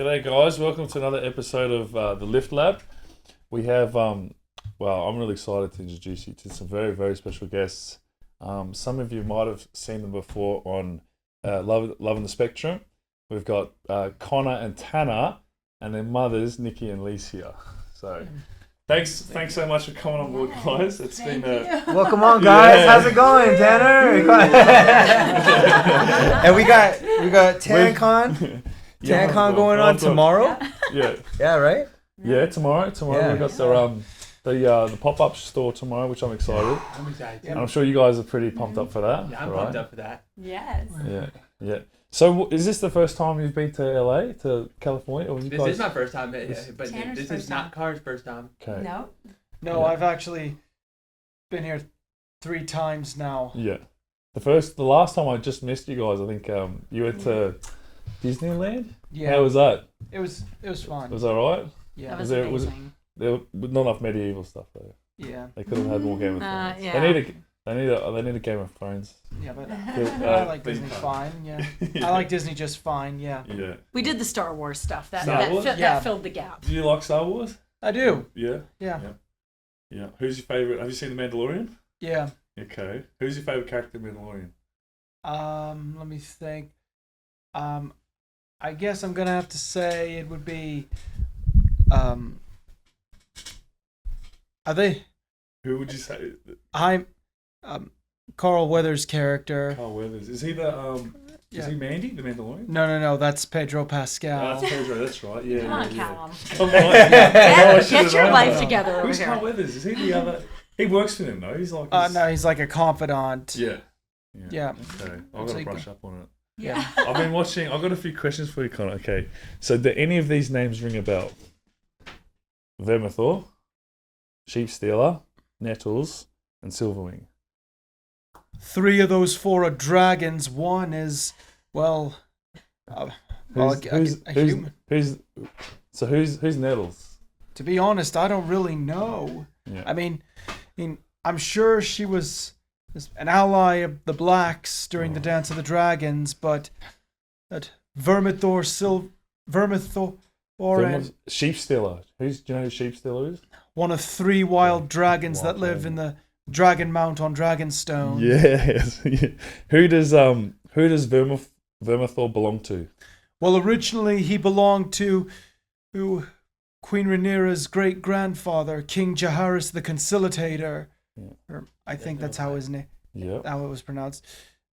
G'day guys, welcome to another episode of the Lift Lab. We have, I'm really excited to introduce you to some very, very special guests. Some of you might have seen them before on Love on the Spectrum. We've got Connor and Tanner and their mothers, Nikki and Licia. So thanks so much for coming on board, guys. It's been welcome on, guys. How's it going, Tanner? And we got TanCon. TanCon going on tomorrow. Yeah, right. Yeah, tomorrow. We've got the pop-up store tomorrow, which I'm excited. I'm excited. And I'm sure you guys are pretty pumped up for that. Yeah, I'm pumped up for that. Yes. Yeah. So is this the first time you've been to LA, to California? Or This is my first time, but Tanner's this first is not Car's first time. Okay. No. I've actually been here 3 times now. Yeah. The last time I just missed you guys, I think you went to Disneyland? Yeah. How was that? It was fun. Was that alright? Yeah. That was there amazing. There was not enough medieval stuff though. Yeah. They could have had more Game of Thrones. Yeah. They need a Game of Thrones. Yeah, but I I like Disney fine. Yeah. I like Disney just fine. Yeah. Yeah. We did the Star Wars stuff. Star That Wars? filled the gap. Do you like Star Wars? I do. Yeah. Yeah. Yeah. Who's your favourite? Have you seen The Mandalorian? Yeah. Okay. Who's your favourite character in Mandalorian? Let me think. I guess I'm gonna have to say it would be. Are they? Who would you say? I'm. Carl Weathers' character. Carl Weathers. Is he the Is he Mandy, the Mandalorian? No. That's Pedro Pascal. Oh, that's Pedro. That's right. Yeah. Come on, yeah. Callum. Come on. Get your life together over Who's here. Carl Weathers? Is he the other? He works for him though. He's like. No, he's like a confidant. Yeah. Yeah. Okay. I've got to brush up on it. Yeah. I've been watching. I've got a few questions for you, Connor. Okay. So, do any of these names ring a bell? Vermithor, Sheep Stealer, Nettles, and Silverwing. 3 of those 4 are dragons. One is, well, a human. Who's Nettles? To be honest, I don't really know. Yeah. I mean, I'm sure she was an ally of the Blacks during the Dance of the Dragons, but that Vermithor, Sheep Stealer. Do you know who Sheep Stealer is? one of 3 wild dragons that live in the Dragon Mount on Dragonstone. Yes. Who does Vermithor belong to? Well, originally he belonged to Queen Rhaenyra's great grandfather, King Jaehaerys the Conciliator. Yeah. Or I think that's how his name. Yeah. How it was pronounced.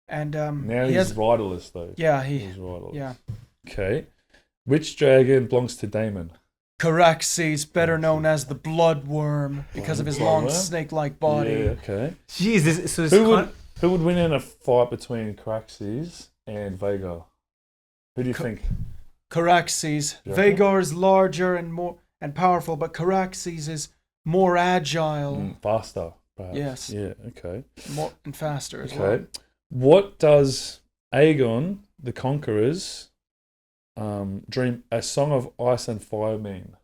And Now he's riderless though. Yeah, he's riderless. Yeah. Okay. Which dragon belongs to Daemon? Caraxes, better known as the Bloodworm, because of his long Bloodworm? snake-like body. Yeah. Okay. Jeez, so Who would win in a fight between Caraxes and Vhagar? Who do you think? Caraxes. Yeah. Vhagar's larger and more powerful, but Caraxes is more agile. Faster, perhaps. Yes. Yeah. Okay. More and faster as well. Okay. What does Aegon the Conqueror's dream A Song of Ice and Fire mean?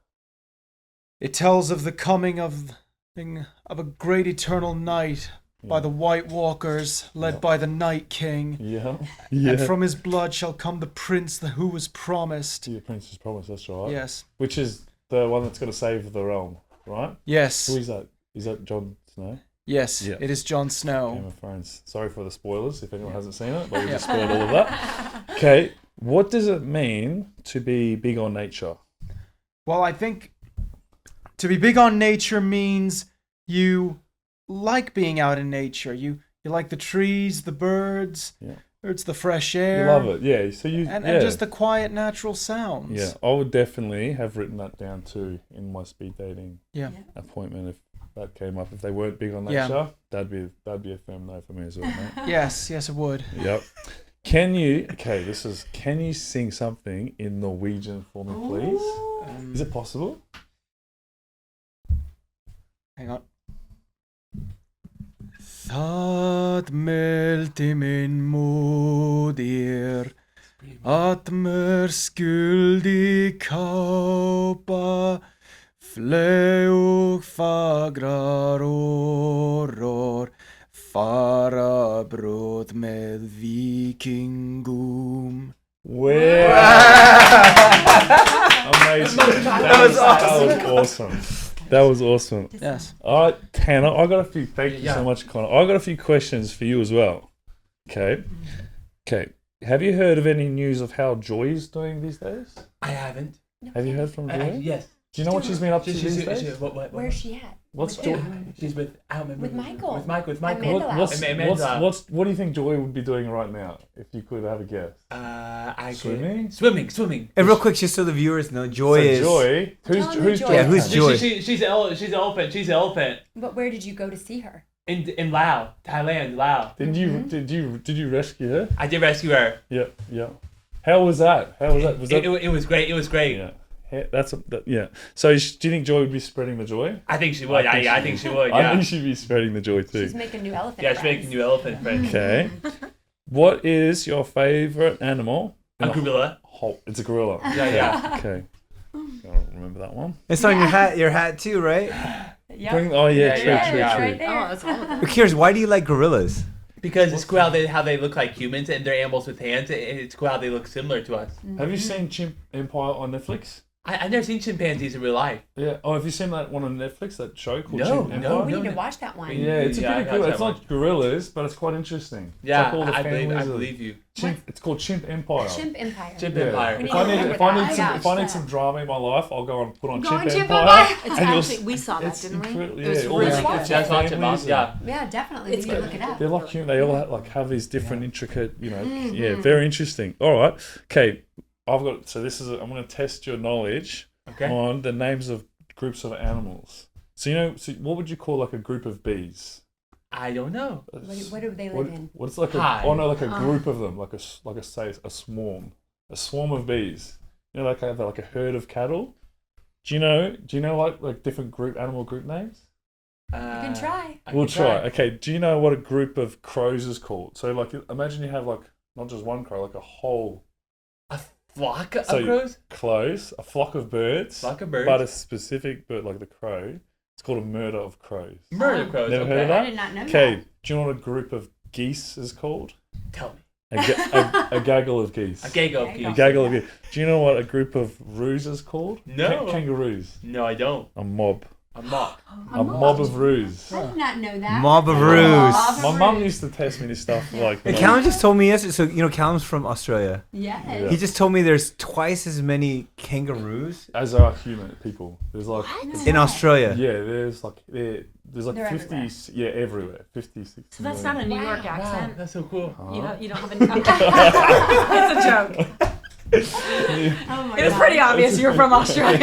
It tells of the coming of a great eternal night by the White Walkers, led by the Night King. Yeah. And from his blood shall come the prince who was promised. The Prince's Promise, that's right. Yes. Which is the one that's going to save the realm, right? Yes. Who is that? Is that Jon Snow? Yes. Yeah. It is Jon Game Snow. of Thrones. Sorry for the spoilers if anyone hasn't seen it, but we just spoiled all of that. Okay. What does it mean to be big on nature? Well, I think to be big on nature means you like being out in nature. You like the trees, the birds, it's the fresh air. You love it, yeah. So and just the quiet, natural sounds. Yeah, I would definitely have written that down too in my speed dating appointment if that came up. If they weren't big on nature, that'd be a firm no for me as well, mate. Yes, it would. Yep. Can you sing something in Norwegian for me, please? Is it possible? Hang on. Thad meldte min moder at mer skuldig kaupa flög fagrar åror fara bröd med vikingom. Wow! That was awesome. That was awesome. Yes. All right, Tanner, I got a few. Thank you Yeah. so much, Connor. I got a few questions for you as well. Okay. Have you heard of any news of how Joy is doing these days? I haven't. Have you heard from Joy? Yes. Do you know what she's been up to these days? Where's she at? What's With Joy? who? She's with Michael. With Michael. Mandela. What do you think Joy would be doing right now if you could have a guess? Swimming. And real quick, just so the viewers know, Joy is. Joy. Tell them Who's Joy Joy? Yeah, who's Joy? She's an elephant. She's an elephant. But where did you go to see her? In Laos, Thailand, Laos. Did you rescue her? I did rescue her. Yeah. How was that? Was that? It was great. It was great. Yeah. Yeah. So do you think Joy would be spreading the joy? I think she would. I think she would. I Yeah. think she'd be spreading the joy too. She's making new elephant Yeah, she's friends. making new elephant friends. Okay. What is your favorite animal? A gorilla. It's a gorilla. Yeah. Okay. Gotta remember that one. It's on your hat too, right? Yep. True. Yeah. Right there. Oh, that's all of them. Who cares? Why do you like gorillas? Because it's cool how they look like humans and they're animals with hands. It's cool how they look similar to us. Have you seen Chimp Empire on Netflix? I've never seen chimpanzees in real life. Yeah. Oh, have you seen that one on Netflix? That show called No, Chimp no. Empire? We need to watch that one. Yeah, it's Yeah, pretty I good. watched It's that not gorillas, but it's quite interesting. Yeah, it's like all the I families of believe you. It's called Chimp Empire. Chimp Empire. Chimp Yeah. Empire. We need If I to need remember that. if I need Yeah. some drama in my life, I'll go and put on Go Chimp on Chimp Empire. Empire. It's and you'll actually, we saw that, it's didn't we? incredible. It was Yeah, all really these good. different That's watch it, Mom. families Yeah. Yeah, definitely. It's We need to good. look it up. They're like they all have these different intricate, yeah, very interesting. All right, okay. I'm going to test your knowledge Okay. on the names of groups of animals. So what would you call like a group of bees? I don't know. What do they live in? What's like Hive. like a group of them, like a swarm of bees. You know, like a herd of cattle. Do you know like different animal group names? You can try. I We'll can try. Okay, do you know what a group of crows is called? So like imagine you have like not just one crow, like a whole Flock of So- crows? close, a flock of birds. Flock of birds? But a specific bird like the crow. It's called a murder of crows. Murder crows. Never okay. heard of that? I did not know Okay, that. do you know what a group of geese is called? Tell me. A gaggle of geese. A gaggle of Okay. geese. A gaggle of geese. Do you know what a group of roos is called? No. Kangaroos. No, I don't. A mob. A mock. A mob of roos. I did not know that. Mob of Mob roos. of My mum roos. used to test me this stuff like. And when I Calum was- just told me yesterday. So Calum's from Australia. Yes. Yeah. He just told me there's twice as many kangaroos As are human people. There's like. in Australia. Yeah, there's like They're 50. everywhere. Yeah, everywhere. 50, 60. So that's not a New York Wow. accent. That's so cool. You don't have a. It's a joke. Oh my It was God. pretty obvious you're from Australia.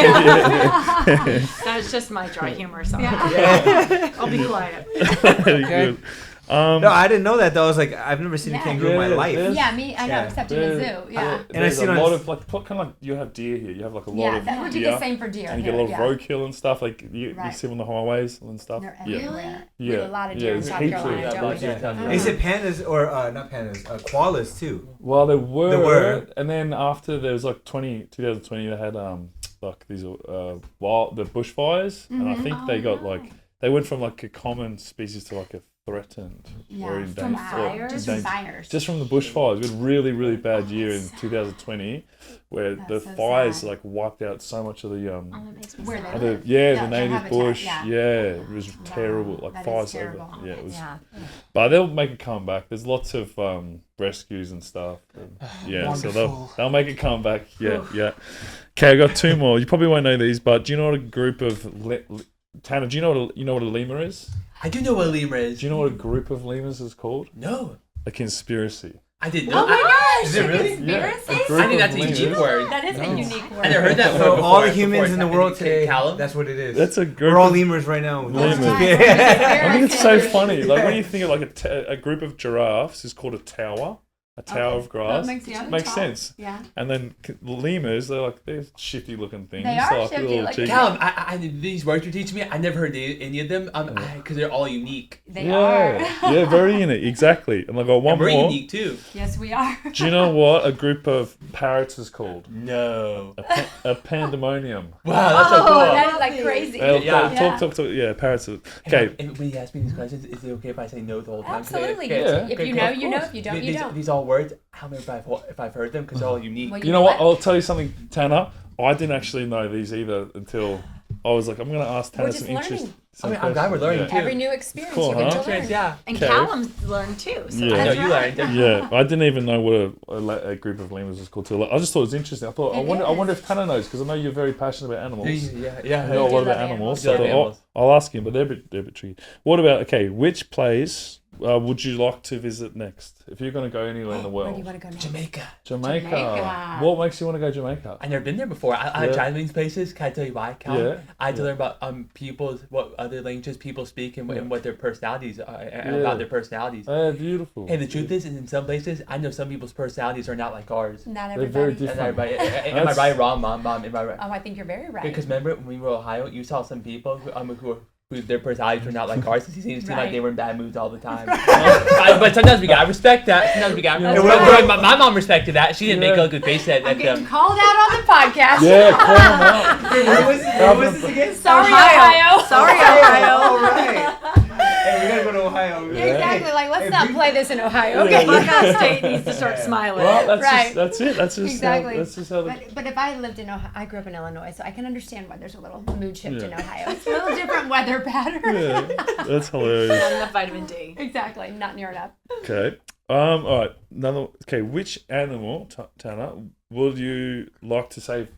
That's just my dry humor. So I'll be quiet. Very good. No, I didn't know that though. I was like, I've never seen a Yeah. kangaroo in my Yeah, life. there's- Yeah, me. I know, Yeah. except in the zoo. Yeah. And I There's seen a on lot s- of like kind of like you have deer here. You have like a lot Yeah, of that would be deer. the same for deer. And you get a here, lot of yeah. roadkill and stuff. Like you Right. see them on the highways and stuff. They're Yeah. everywhere. We Yeah. have a lot of Yeah, deer in there's South heaps of Carolina, them. don't we? Yeah. Is it pandas or not pandas? Koalas too. Well, there were. There were. And then after there was like 2020, they had like these the bushfires, and I Mhm. think they got like they went from like a common species to like a threatened or Yeah, in from danger. fires. Just from danger. fires. Just from the bushfires. We had a really, really bad year in that's sad. 2020 where That's the so fires sad. like wiped out so much of the Oh, that makes me Where sad. they the live. yeah, Yeah, the their native habitat, bush. yeah. It was Wow, terrible. Like that is fires over. terrible. Yeah, it was. Yeah. But they'll make a comeback. There's lots of rescues and stuff. And, yeah, so Wonderful. they'll make a comeback. Yeah, yeah. Okay, I got two more. You probably won't know these, but do you know what a group of Tanner? Do you know what a lemur is? I do know what a lemur is. Do you know what a group of lemurs is called? No. A conspiracy. I didn't Oh know. my gosh! Is it really? Conspiracy? A group I think of that's a lemurs. unique word. That is a unique word. I never heard that word So before. all the humans in the Before. world today, Calum? that's what it is. That's a group. We're all of, lemurs right now. Lemurs. That's I think it's so Conspiracy. funny. Like when you think of like a group of giraffes is called a tower. A tower Okay. of grass. That makes sense. Makes Tall. sense. Yeah. And then lemurs, they're shifty looking things. They are like shifty little looking. cheeky- Calum, I these words you're teaching me, I never heard any of them because they're all unique. They are. Yeah, very unique. Exactly. And I got one And we're more. unique too. Yes, we are. Do you know what a group of parrots is called? No. A pandemonium. Wow, that's so cool. That is like crazy. They'll Yeah. talk. Yeah, parrots. Okay. And when you ask me these questions, is it okay if I say no the whole time? Absolutely. Okay, Yeah. If you know, you know. If you don't, you these, don't. These all words. I don't remember if I've heard them because they're all unique. Well, You know what? I'll tell you something, Tanner. I didn't actually know these either until I was like, I'm going to ask Tanner We're just some interesting. learning. I'm glad we're learning too. Every new experience Cool, you get huh? to learn. Yeah. And Okay. Calum's learned too. So Yeah. I know that's you right. learned. Yeah, I didn't even know what a group of lemurs was called. I just thought it was interesting. I wonder if Tanner knows, because I know you're very passionate about animals. Yeah. You know a do lot love about animals. animals. Do So love I thought, animals. I'll ask him, but they're a bit tricky. What about, which place would you like to visit next? If you're going to go anywhere in the Where do world. you want to go next? Jamaica. Jamaica. Jamaica. What makes you want to go Jamaica? I've never been there before. I Yeah. tried these places. Can I tell you why, Cal? Yeah. I had to learn about what other languages people speak and, Yeah. and what their personalities are, about their personalities. Beautiful. Hey, the truth is, in some places, I know some people's personalities are not like ours. Not They're very everybody. And different. am I right or wrong, Mom? Am I right? Oh, I think you're very right. Because remember when we were in Ohio, you saw some people who their personalities were not like ours. It seemed like Right. they were in bad moods all the time. But sometimes we gotta respect that. Sometimes we gotta. That's right. My mom respected that. She didn't make a good face at I'm getting them. called out on the podcast. Yeah, call them out. What was this again? Sorry, Ohio. Ohio. Sorry, Ohio. Ohio. All right. Hey, we gotta go to Ohio. Yeah, exactly. Like, let's Hey, not we- play this in Ohio. Yeah. Okay. Buckeye State needs to start smiling. Well, Right. that's it. That's just Exactly. that's just how the, But if I lived in Ohio, I grew up in Illinois, so I can understand why there's a little mood shift in Yeah. Ohio. It's a little different weather pattern. yeah, that's hilarious. Not enough vitamin D. Exactly. Not near enough. Okay. All right. Okay. Which animal, Tanner, would you like to save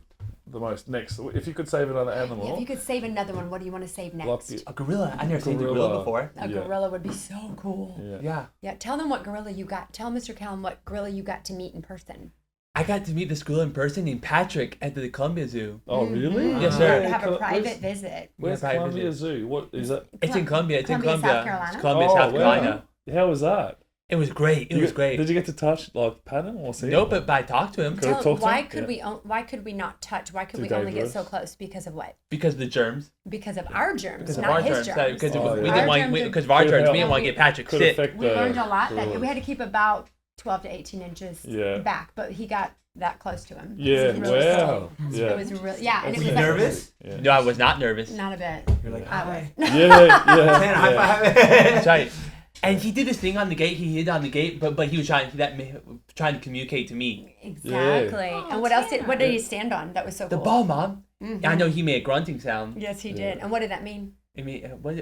the most next? If you could save another animal, If you could save another one, what do you want to save next? like the- A gorilla. I've never seen a gorilla before. A Yeah. gorilla would be so cool. yeah. Yeah. Yeah, tell them what gorilla you got. Tell Mr. Calum what gorilla you got to meet in person. I got to meet this gorilla in person named Patrick at the Columbia Zoo. Oh, really? Yes, sir. Yeah, To have a private Where's, visit. where's private Columbia visit. Zoo? What is that? It's in Columbia. It's in Columbia, Columbia. South Carolina? It's Columbia, South Carolina. Wow. How was that? It was great. It was great. Did you get to touch pat him or see him? No, but I talked to him Could I Tell, talk to why him? could Yeah. why could we not touch? Why could Too we only get dangerous. so close? Because of what? because of the germs. Because of our germs, Because of not our his germs. germs. Because Oh, we yeah. didn't Our want germs because of our could germs. help. We didn't want to get Patrick Could sick. affect We learned a lot. That gorillas. we had to keep about 12 to 18 inches Yeah. back, but he got that close to him. Yeah. It was really Wow. cool. Yeah. It was really and it Was was you nervous? Yeah. No, I was not nervous. Not a bit. You're like, I hi. was. Yeah. Yeah. Man, high yeah. five. That's right. And he did this thing on the gate. He hid on the gate, but he was trying to communicate to me. Exactly. And what else what did he stand on? That was so The cool. ball, Mom. Mhm. I know he made a grunting sound. Yes, he did. And what did that mean? I mean, When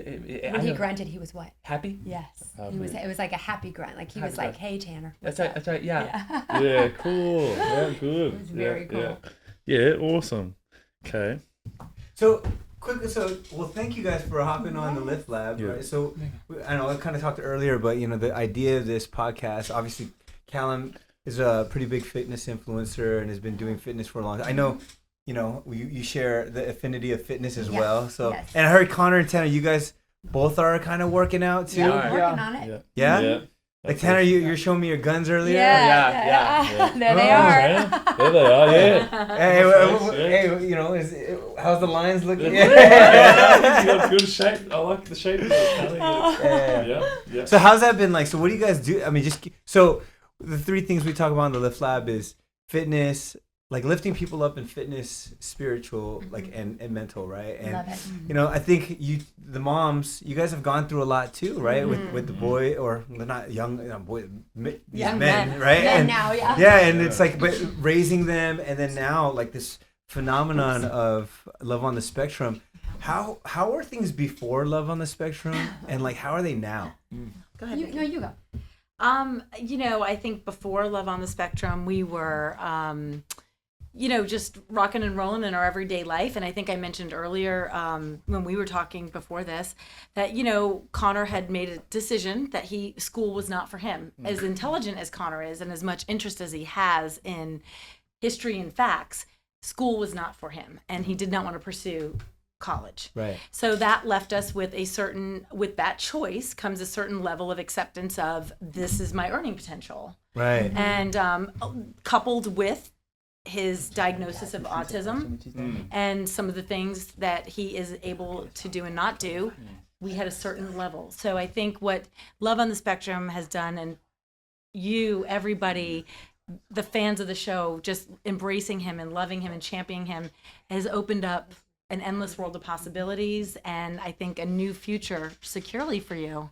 he grunted, he was what? happy. Yes. Happy. He was. It was like a happy grunt. Like he was Happy like, "Hey, Tanner." That's what's right. up?" That's right. Yeah. Yeah. Cool. Yeah. Good. It was very cool. Yeah. Awesome. Okay. So quickly, well, thank you guys for hopping on the Lift Lab. Yeah. Right? So I know I kind of talked earlier, but the idea of this podcast, obviously, Calum is a pretty big fitness influencer and has been doing fitness for a long time. I know, you share the affinity of fitness as Yes, well. So, yes. and I heard Connor and Tanner, you guys both are kind of working out too. Yeah, Yeah. we're working on it. Yeah. Yeah? Like Tanner, you're showing me your guns earlier. Yeah. There they Oh, are. Yeah. There they are. Yeah. Hey, how's the lines looking? Yeah. You got good shape. I like the shape of it. Yeah. Yeah. So how's that been like? So what do you guys do? I mean, so the three things we talk about in the Lift Lab is fitness, like lifting people up in fitness, spiritual, like and mental, right? And Love it. I think the moms, you guys have gone through a lot too, right? With the boy or not young, boy, these Young men, right? Men and now, yeah. yeah, and it's like, but raising them, and then now like this phenomenon of Love on the Spectrum. How are things before Love on the Spectrum, and like how are they now? Go ahead. You go. I think before Love on the Spectrum, we were, just rocking and rolling in our everyday life. And I think I mentioned earlier when we were talking before this that, Connor had made a decision that school was not for him. As intelligent as Connor is and as much interest as he has in history and facts, school was not for him. And he did not want to pursue college. Right. So that left us with with that choice comes a certain level of acceptance of this is my earning potential. Right. And coupled with his diagnosis of autism and some of the things that he is able to do and not do, we had a certain level. So I think what Love on the Spectrum has done, and everybody, the fans of the show, just embracing him and loving him and championing him, has opened up an endless world of possibilities, and I think a new future securely for you.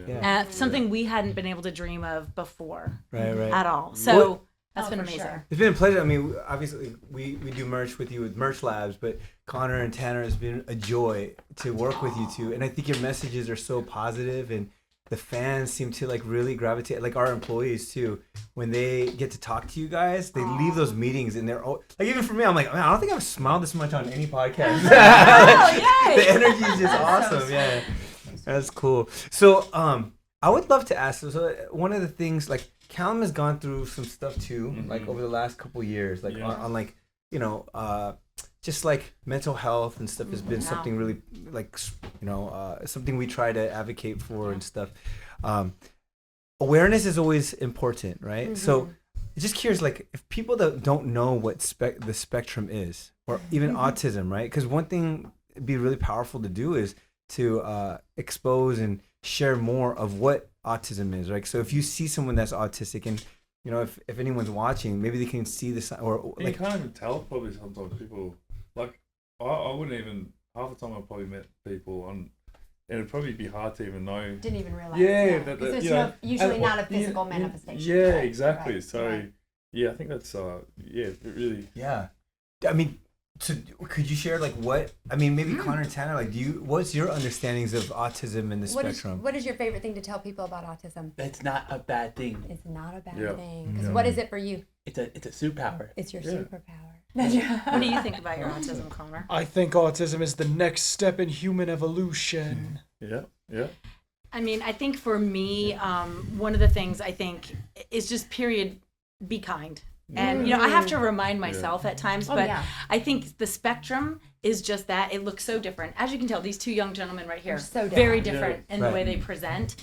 Yeah. Something we hadn't been able to dream of before Right. at all. So that's been for amazing. sure. It's been a pleasure. I mean, obviously, we do merch with you with Merch Labs, but Connor and Tanner, has been a joy to work with you two. And I think your messages are so positive, and the fans seem to like really gravitate, like our employees too. When they get to talk to you guys, they leave those meetings and they're like, even for me, I'm like, man, I don't think I've smiled this much on any podcast. The energy is just awesome. Yeah, that's cool. So, I would love to ask. So, one of the things, like, Calum has gone through some stuff too, like over the last couple years, like on like, just like mental health and stuff has been something really like, something we try to advocate for and stuff. Awareness is always important, right? So just curious, like if people that don't know what the spectrum is, or even autism, right? Because one thing it'd be really powerful to do is to expose and share more of what autism is, right? So if you see someone that's autistic, and if anyone's watching, maybe they can see this, or you like can't even tell probably sometimes people like I wouldn't even half the time I probably met people on. And it'd probably be hard to even know. Didn't even realize. Yeah, because it's usually not a physical manifestation. Yeah, right? exactly. Right. So, Right. yeah, I think that's it really. Yeah, I mean, so could you share like what? I mean, maybe Connor and Tanner, like, what's your understandings of autism and the spectrum? What is your favorite thing to tell people about autism? It's not a bad thing. It's not a bad Yeah. thing. Because what is it for you? It's a superpower. It's your Yeah. superpower. What do you think about your autism, Connor? I think autism is the next step in human evolution. Yeah. I mean, I think for me, one of the things I think is just period, be kind. And, I have to remind myself at times, but I think the spectrum is just that. It looks so different. As you can tell, these two young gentlemen right here, so different. very different in Right. the way they present.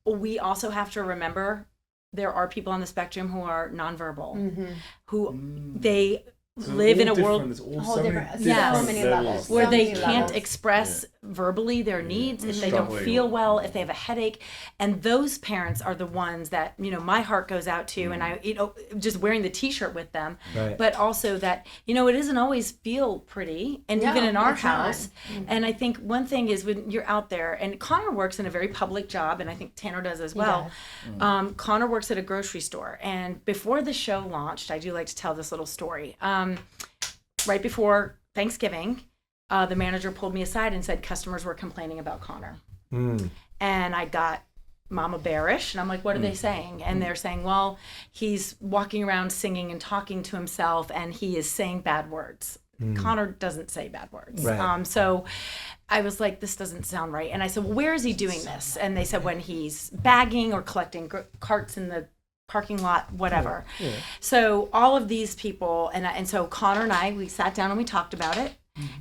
We also have to remember there are people on the spectrum who are nonverbal, who they live in a world There's all whole so different- many yeah, different so many levels. where So they many can't levels. express verbally their needs, if they don't Struggling. feel well, if they have a headache. And those parents are the ones that, my heart goes out to, and I, just wearing the t-shirt with them, Right. but also that, it doesn't always feel pretty. And No, even in our it's not. house. And I think one thing is when you're out there, and Connor works in a very public job, and I think Tanner does as well. Connor works at a grocery store. And before the show launched, I do like to tell this little story. Right before Thanksgiving, the manager pulled me aside and said customers were complaining about Connor. And I got mama bearish, and I'm like, what are they saying? And they're saying, well, he's walking around singing and talking to himself, and he is saying bad words. Connor doesn't say bad words. Right. So I was like, this doesn't sound right. And I said, well, where is he doing this? And they said when he's bagging or collecting carts in the parking lot, whatever. So all of these people, and so Connor and I, we sat down and we talked about it,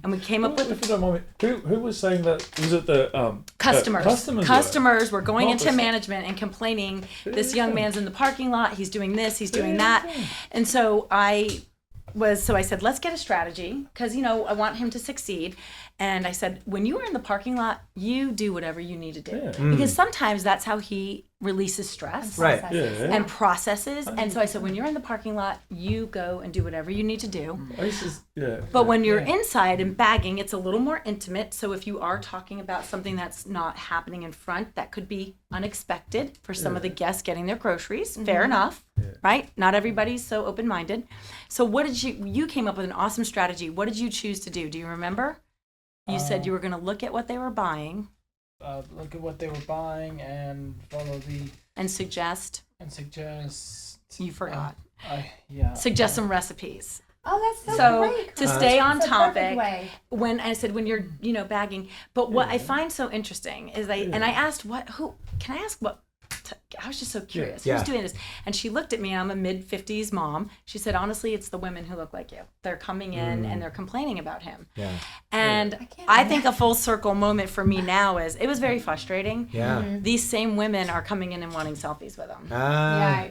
and we came up with If you don't mind me, who was saying that? Was it the customers. Customers Were going Oh, into that's- management and complaining, this young man's in the parking lot, he's doing this, he's doing that. And so I said, let's get a strategy, because, I want him to succeed. And I said, when you are in the parking lot, you do whatever you need to do. Because sometimes that's how he releases stress. Right. And processes. And so I said, when you're in the parking lot, you go and do whatever you need to do. But when you're inside and bagging, it's a little more intimate. So if you are talking about something that's not happening in front, that could be unexpected for some of the guests getting their groceries. Fair enough, right? Not everybody's so open-minded. So what did you came up with an awesome strategy. What did you choose to do? Do you remember? You said you were going to look at what they were buying. Look at what they were buying and follow And suggest. You forgot. Suggest some recipes. Oh, that's So great. to stay on That's a perfect topic, way. when I said when you're bagging, but what I find so interesting is I asked I was just so curious Yeah. who's doing this, and she looked at me. I'm a mid-50s mom. She said, honestly, it's the women who look like you. They're coming in and they're complaining about him. Yeah. And can't I think a full circle moment for me now is it was very frustrating. Yeah. These same women are coming in and wanting selfies with them. Yeah.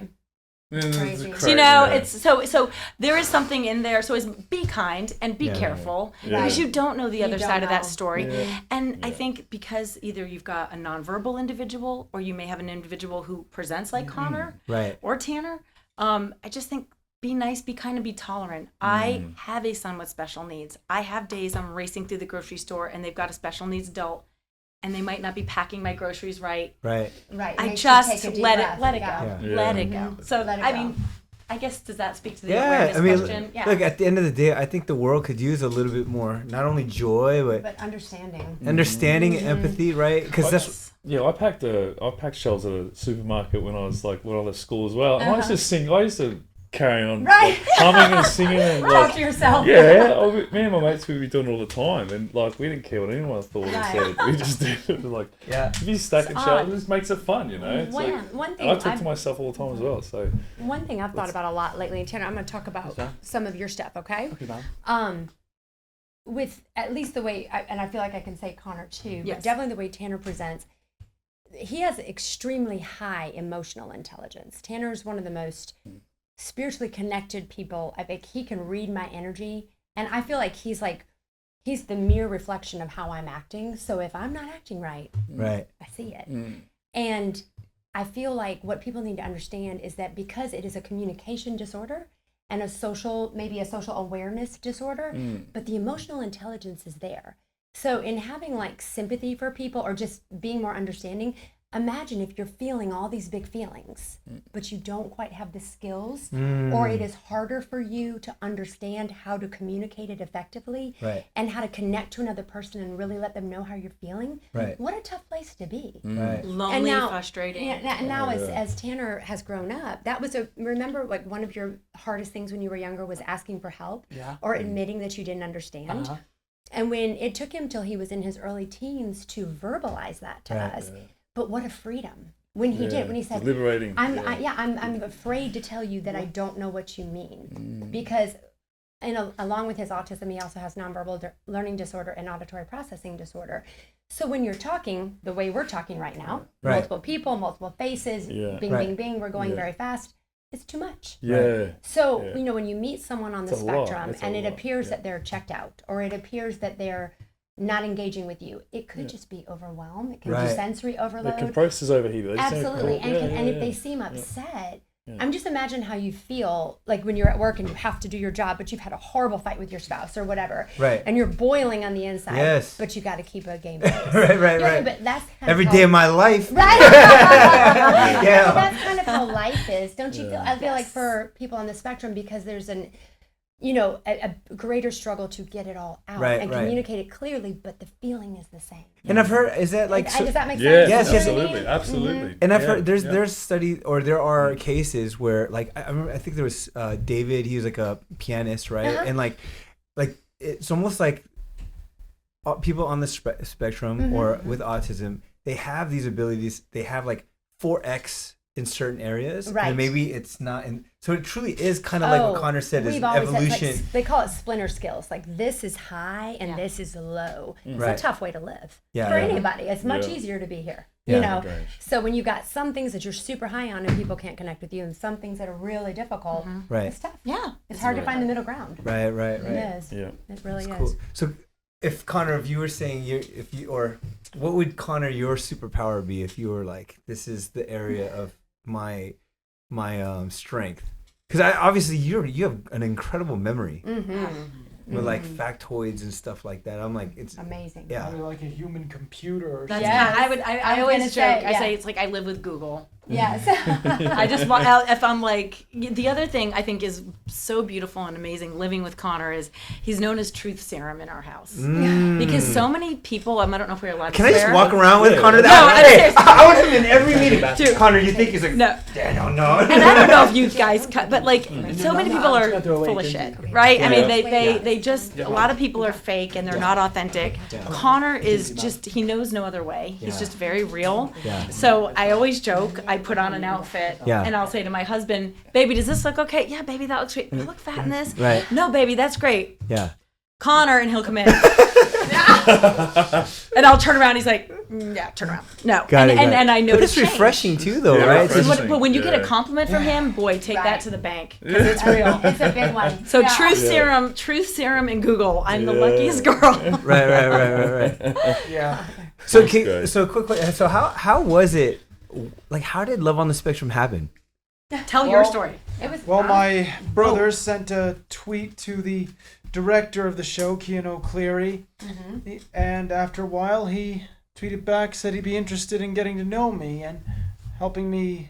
Crazy. So, it's so there is something in there. So it's be kind and be careful because you don't know the other don't side of that know. story. And I think because either you've got a nonverbal individual or you may have an individual who presents like Connor Right. or Tanner. I just think be nice, be kind, and be tolerant. I have a son with special needs. I have days I'm racing through the grocery store and they've got a special needs adult and they might not be packing my groceries right. Right. I just let it go. Yeah. Let it go. So, Let it I go. mean, I guess, does that speak to the awareness question? Yeah. Look, at the end of the day, I think the world could use a little bit more, not only joy, But understanding. understanding and empathy, right? Because that's I packed shelves at a supermarket when I was at school as well. And I used to sing. I used to carry on Right. humming and singing and Talk to yourself. yeah. Me and my mates would be doing it all the time, and we didn't care what anyone thought or Right. said. We just did it. If you stack and It's shelves, odd. it just makes it fun, It's One and thing I talk to myself all the time as well. So one thing I've thought about a lot lately, and Tanner, I'm going to talk about some of your stuff, okay? Okay, Mom. With at least the way, and I feel like I can say Connor too, Yes. but definitely the way Tanner presents, he has extremely high emotional intelligence. Tanner's one of the most spiritually connected people. I think he can read my energy, and I feel like he's the mere reflection of how I'm acting. So if I'm not acting right, right. I see it. And I feel like what people need to understand is that because it is a communication disorder and maybe a social awareness disorder, but the emotional intelligence is there. So in having sympathy for people or just being more understanding, imagine if you're feeling all these big feelings, but you don't quite have the skills, or it is harder for you to understand how to communicate it effectively, Right. and how to connect to another person and really let them know how you're feeling. Right. What a tough place to be. Right. Lonely, now- frustrating. And now as Tanner has grown up, that was remember one of your hardest things when you were younger was asking for help or admitting that you didn't understand. And when it took him till he was in his early teens to verbalize that to us, but what a freedom when he did, when he said, liberating. I'm afraid to tell you that I don't know what you mean, because along with his autism, he also has nonverbal learning disorder and auditory processing disorder. So when you're talking the way we're talking right now, multiple people, multiple faces, bing, bing, bing, we're going very fast. It's too much. So, when you meet someone on the spectrum and it appears that they're checked out, or it appears that they're not engaging with you, it could just be overwhelm. It can be sensory overload. The compressors overheated. Absolutely. And if they seem upset, I'm just imagine how you feel when you're at work and you have to do your job, but you've had a horrible fight with your spouse or whatever. Right. And you're boiling on the inside. Yes. But you got to keep a game face. right. But that's every day of my life. Right. Yeah. So that's kind of how life is, don't you feel? I feel like for people on the spectrum, because there's a greater struggle to get it all out and communicate it clearly, but the feeling is the same. And I've heard, is that does that make sense? Yes, absolutely. And I've heard there's studies, or there are cases where I remember, I think there was David, he was a pianist, right? And it's almost like people on the spectrum or with autism, they have these abilities, they have 4x in certain areas, and maybe it's not in. So it truly is kind of like what Connor said, is evolution. They call it splinter skills. This is high and this is low. It's a tough way to live for anybody. It's much easier to be here. So when you got some things that you're super high on and people can't connect with you, and some things that are really difficult, it's tough. Yeah, it's hard to find the middle ground. Right. It is. Yeah, it really is. Cool. So, if Connor, if you were saying what would Connor your superpower be if you were this is the area of my strength, because obviously you have an incredible memory with factoids and stuff like that. I'm it's amazing. Probably like a human computer or That's something. I always joke. I say it's I live with Google. Yes. I just want, if I'm the other thing I think is so beautiful and amazing living with Connor is he's known as Truth Serum in our house. Because so many people, I don't know if we're allowed to swear. Can I just walk around with Connor? No, I want him in every meeting. Dude, Connor, you think he's no. I don't know. And I don't know if you guys cut, but so many people are full of shit, right? I mean, they just, a lot of people are fake and they're not authentic. Connor is just, he knows no other way. He's just very real. So I always joke, I put on an outfit and I'll say to my husband, baby, does this look okay? Yeah, baby, that looks great. You look fat in this. Right. No, baby, that's great. Yeah. Connor, and he'll come in. And I'll turn around. He's like, turn around. No. And I know but it's refreshing too, though, right? But when you get a compliment from him, boy, take that to the bank, because it's real. It's a big one. So Truth Serum, and Google. I'm the luckiest girl. Right. Yeah. So quick question. So how was it? How did Love on the Spectrum happen? Tell your story. It was Well, awesome. my brother sent a tweet to the director of the show, Cian O'Cleary, and after a while he tweeted back, said he'd be interested in getting to know me and helping me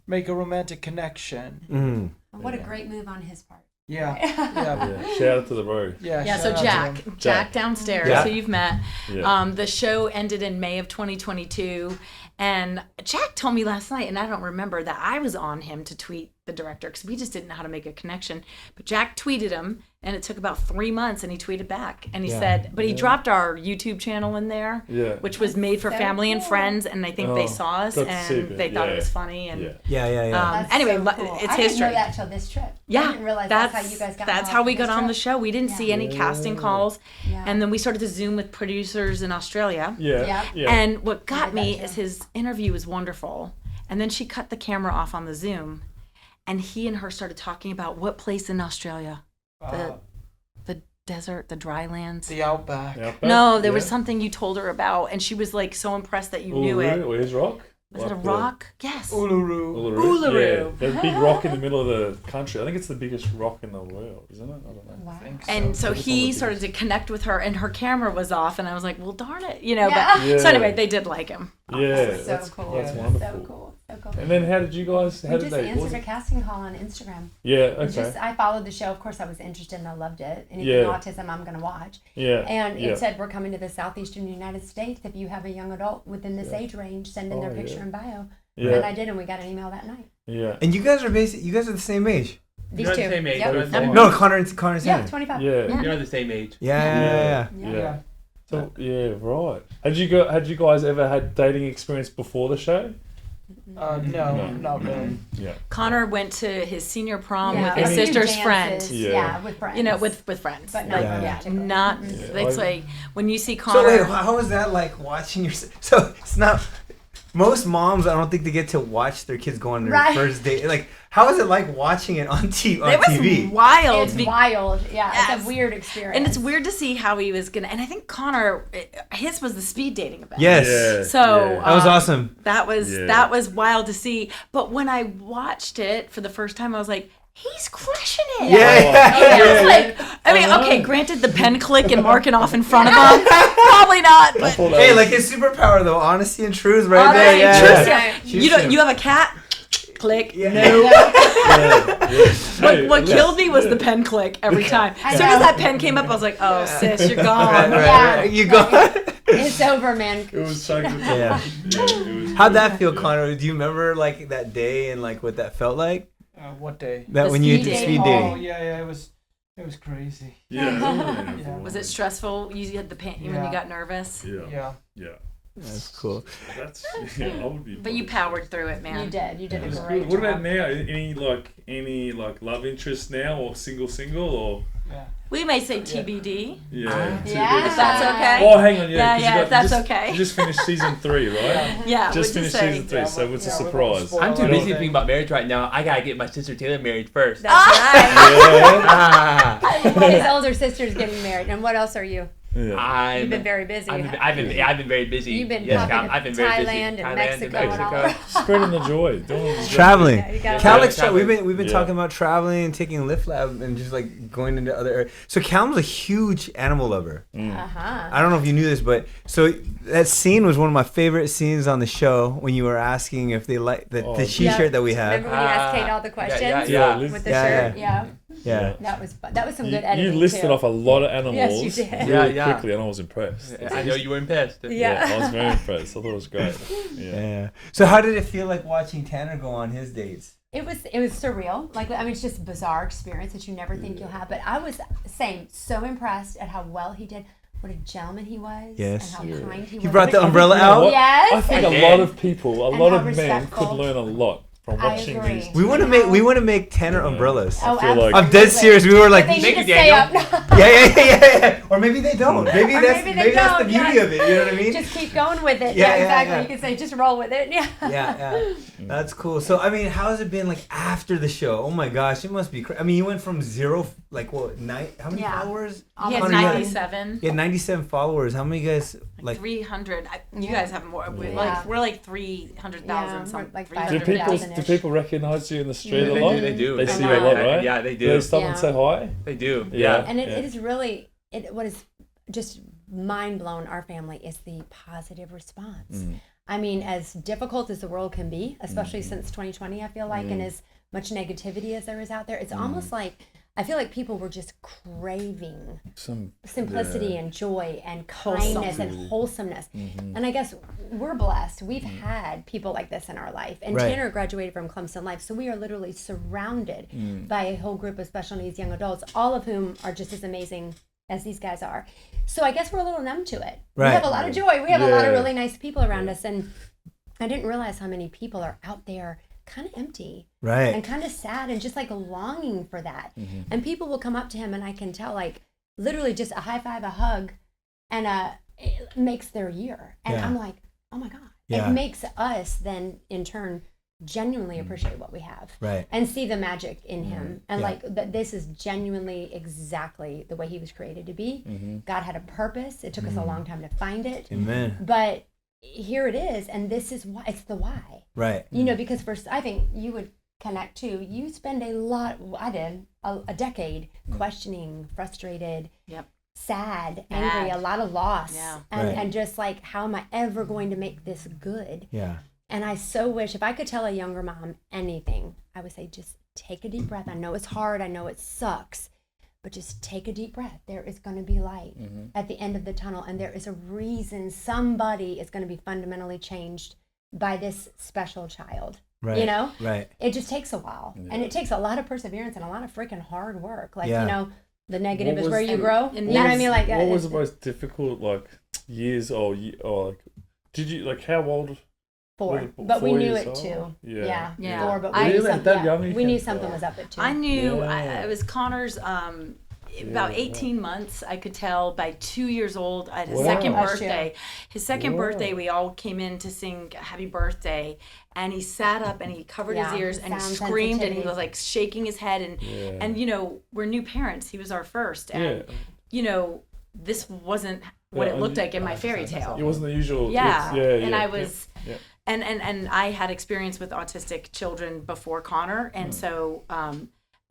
make a romantic connection. What a great move on his part. Yeah. Yeah. Shout out to the bro. Yeah, shout so out to him. Jack downstairs, Yeah. who you've met. Yeah. The show ended in May of 2022, and Jack told me last night, and I don't remember, that I was on him to tweet the director because we just didn't know how to make a connection. But Jack tweeted him, and it took about 3 months, and he tweeted back, and he said, but he dropped our YouTube channel in there, which was made for So family and cool. friends, and I think they saw us got to see and it. they thought it Yeah. was funny, and Yeah. That's anyway, so cool. it's I history. didn't know that till this trip. I Yeah, didn't realize that's how you guys got that's involved how we in got this on the trip. show. We didn't see any casting calls, Yeah. and then we started to Zoom with producers in Australia. Yeah. Yeah. And what got did me that is too. his interview was wonderful, and then she cut the camera off on the Zoom, and he and her started talking about what place in Australia, the desert, the dry lands. The Outback. No, there was something you told her about, and she was like so impressed that you knew it. Where's rock? Was it a rock? Yes. Uluru. Uluru. Yeah. There's a big rock in the middle of the country. I think it's the biggest rock in the world, isn't it? I don't know. Wow. And so It's he one of the started to connect with her, and her camera was off, and I was like, well, darn it, Yeah. But so anyway, they did like him. Yeah. So That's cool. That's Yeah. wonderful. So cool. So cool. And then how did you guys? How We did just they? answered a casting call on Instagram. Yeah. Okay. Just I followed the show. Of course, I was interested and I loved it. Anything Yeah. autism, I'm going to watch. Yeah. And yeah. it said we're coming to the southeastern United States. If you have a young adult within this age range, send in their picture yeah. and bio. Yeah. And I did, and we got an email that night. Yeah. And you guys are the same age. These You're two. the same age. Yep. You're the same No, Connor's Yeah, Hannah. 25. Yeah. You're the same age. Yeah. Yeah. So yeah, right. Had you guys ever had dating experience before the show? No, not really. Yeah. Connor went to his senior prom Yeah, with a his few sister's dances, friend. Yeah. with friends. You know, with friends. But Like, not Yeah. not. It's I- like when you see So Connor. wait, how was that like watching your? So it's not. Most moms, I don't think they get to watch their kids go on their Right. first date. Like, how is it like watching it on TV? it was TV? wild. It's wild. Yeah, Yes. it's a weird experience. And it's weird to see how he was gonna. And I think Connor, his was the speed dating event. Yes, Yeah. So that was awesome. That was Yeah. that was wild to see. But when I watched it for the first time, I was like, he's crushing it. Yeah, He was like, I mean, okay, granted the pen click and marking off in front of him, probably not. But Hey, like his superpower though, honesty and truth, right Honesty there. and Yeah, truth. yeah. you don't. You have a cat. Click. Yeah. No. Hey, What at killed least- me was the pen click every time. I As soon know. as that pen came up, I was like, oh, sis, you're Right, gone. right, Yeah. right. You go. It's over, man. It was so good. Yeah. It was How'd that good. feel, Yeah. Connor? Do you remember like that day and like what that felt like? What day? That The when you speed did dating. speed Oh dating. yeah, it was crazy. Yeah. Was it stressful? You had the pain when you Yeah. got nervous, Yeah. Yeah. Yeah. That's cool. That's I would be. but you powered through it, man. You did. You did a It's great good. What job. about now? Any love interest now, or single, or We may say TBD. yeah? Yeah. If that's okay. Oh, hang on, yeah. Yeah, 'cause yeah, you if that's just, okay. You just finished season 3, right? Yeah, Just we'll finished say. season 3, so it's a Yeah, we won't surprise. spoil I'm too anything. busy thinking about marriage right now. I gotta get my sister Taylor married first. That's right. Yeah. Ah, His older sister's getting married. And what else are you? Yeah. You've been very busy. I've been very busy. You've been yes, talking to I've been very busy. Thailand and Thailand Mexico and all that. Spreading the joy. Doing the joy. Traveling. Yeah, you gotta- Calix, traveling. we've been Yeah. talking about traveling and taking Lift Lab and just like going into other areas. So Calum's a huge animal lover. Uh-huh. I don't know if you knew this, but so that scene was one of my favorite scenes on the show when you were asking if they like the Oh, t-shirt that we have. Remember when you asked Kate all the questions? Yeah, With the Yeah, shirt? Yeah. Yeah. That was some good You editing listed too. off a lot of animals Yes, you did. really Yeah, yeah. quickly, and I was impressed. I know you were impressed. Yeah. I was very impressed. I thought it was great. Yeah. Yeah. So how did it feel like watching Tanner go on his dates? It was surreal. Like, I mean, it's just a bizarre experience that you never think you'll have. But I was so impressed at how well he did. What a gentleman he was. Yes. And how kind he was. He brought the I think- umbrella you know out. what? Yes. I think I a did. lot of people, a And lot how of men respectful. could learn a lot from I watching agree. these. We want to make Tanner umbrellas. I Oh, feel like- I'm dead serious. We were like, They Thank need you, to stay up. Daniel. yeah. Or maybe they don't. Maybe Or that's maybe maybe they that's the don't, beauty yeah. of it. You know what I mean? Just keep going with it. Yeah, Yeah, yeah, exactly. yeah. You can say, just roll with it. Yeah. Yeah. That's cool. So I mean, how has it been like after the show? Oh my gosh, it must be. I mean, you went from zero, like what, how many Yeah. followers? He had Connor, you had- 97. You had 97 followers. How many guys like? 300. You Yeah. guys have more. Yeah. We're like 300,000 Yeah, something. we're like Do 300,000. people finish. people recognize you in the street a They lot? do. They do. They They see do. you a lot, right? Yeah, they Do they do. stop Yeah. and say hi? They do. Yeah. Yeah. And it is really, what is just mind blown our family is the positive response. I mean, as difficult as the world can be, especially since 2020, I feel like, and as much negativity as there is out there, it's almost like, I feel like people were just craving simplicity and joy and kindness and wholesomeness. And I guess we're blessed. We've had people like this in our life. And Right. Tanner graduated from Clemson Life, so we are literally surrounded by a whole group of special needs young adults, all of whom are just as amazing as these guys are. So I guess we're a little numb to it. Right. We have a lot of joy. We have a lot of Yeah. really nice people around us. And I didn't realize how many people are out there kind of empty Right. and kind of sad and just like longing for that. And people will come up to him and I can tell, like, literally just a high five, a hug, and it makes their year. And Yeah. I'm like, oh my God. Yeah. It makes us then in turn genuinely appreciate what we have Right. and see the magic in him, and Yeah. like that this is genuinely exactly the way he was created to be. God had a purpose. It took us a long time to find it, Amen. but here it is, and this is why. It's the why. Right. You know, because first, I think you would connect too. You spend a lot, I did, a decade questioning, frustrated, Yep. sad, Mad. angry, a lot of loss. Yeah. And, Right. and just like, how am I ever going to make this good? Yeah. And I so wish, if I could tell a younger mom anything, I would say just take a deep breath. I know it's hard. I know it sucks. But just take a deep breath. There is going to be light at the end of the tunnel. And there is a reason somebody is going to be fundamentally changed by this special child. Right. You know? Right. It just takes a while. And it takes a lot of perseverance and a lot of freaking hard work. Like, Yeah. you know, the negative What is was- where you and- grow. and You know what I mean? Like, what was the it's- most difficult, like, years or like, did you, like, how old? 4, Was it but we 4 knew years it old? too. Yeah. Yeah. 4, but I- we knew Really? something. That Yeah, young you we knew can- something was up at 2. I knew Yeah. it was Connor's about Yeah. 18 months. I could tell by 2 years old at his Wow. second Bless birthday. His second Wow. birthday, we all came in to sing Happy Birthday, and he sat up and he covered Yeah, his ears and he sound screamed and he sensitivity. was like shaking his head and you know, we're new parents. He was our first, and you know, this wasn't what Yeah, it looked and like in my fairy tale. It wasn't the usual. Yeah, Yeah. and I yeah, was, yeah. and I had experience with autistic children before Connor, and so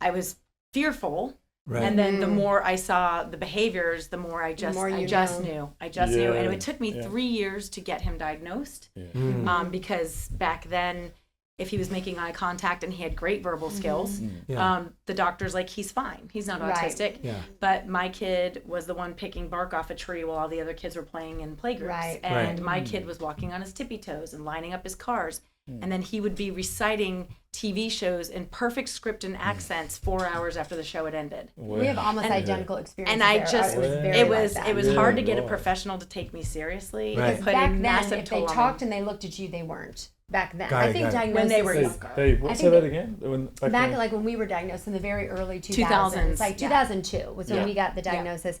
I was fearful. Right. And then the more I saw the behaviors, the more I just more you I just know. knew. I just knew, and Yeah, it took me yeah. 3 years to get him diagnosed. Mm. Because back then, if he was making eye contact and he had great verbal skills, Yeah. the doctor's like, he's fine. He's not Right. autistic. Yeah. But my kid was the one picking bark off a tree while all the other kids were playing in playgroups. Right. And Right. my kid was walking on his tippy toes and lining up his cars. And then he would be reciting TV shows in perfect script and accents 4 hours after the show had ended. We have almost identical experiences. And I there. just, It was very it like was that. it was Yeah, hard to get a right. professional to take me seriously. Right. And put back a then, massive if they toll on talked me. and they looked at you, they weren't. Back then, Got I it, think got it. diagnosis. When they were Hey, younger. hey, I what's think that that- again? back then? like when we were diagnosed in the very early 2000s, like yeah. 2002 was when Yeah. we got the Yeah. diagnosis.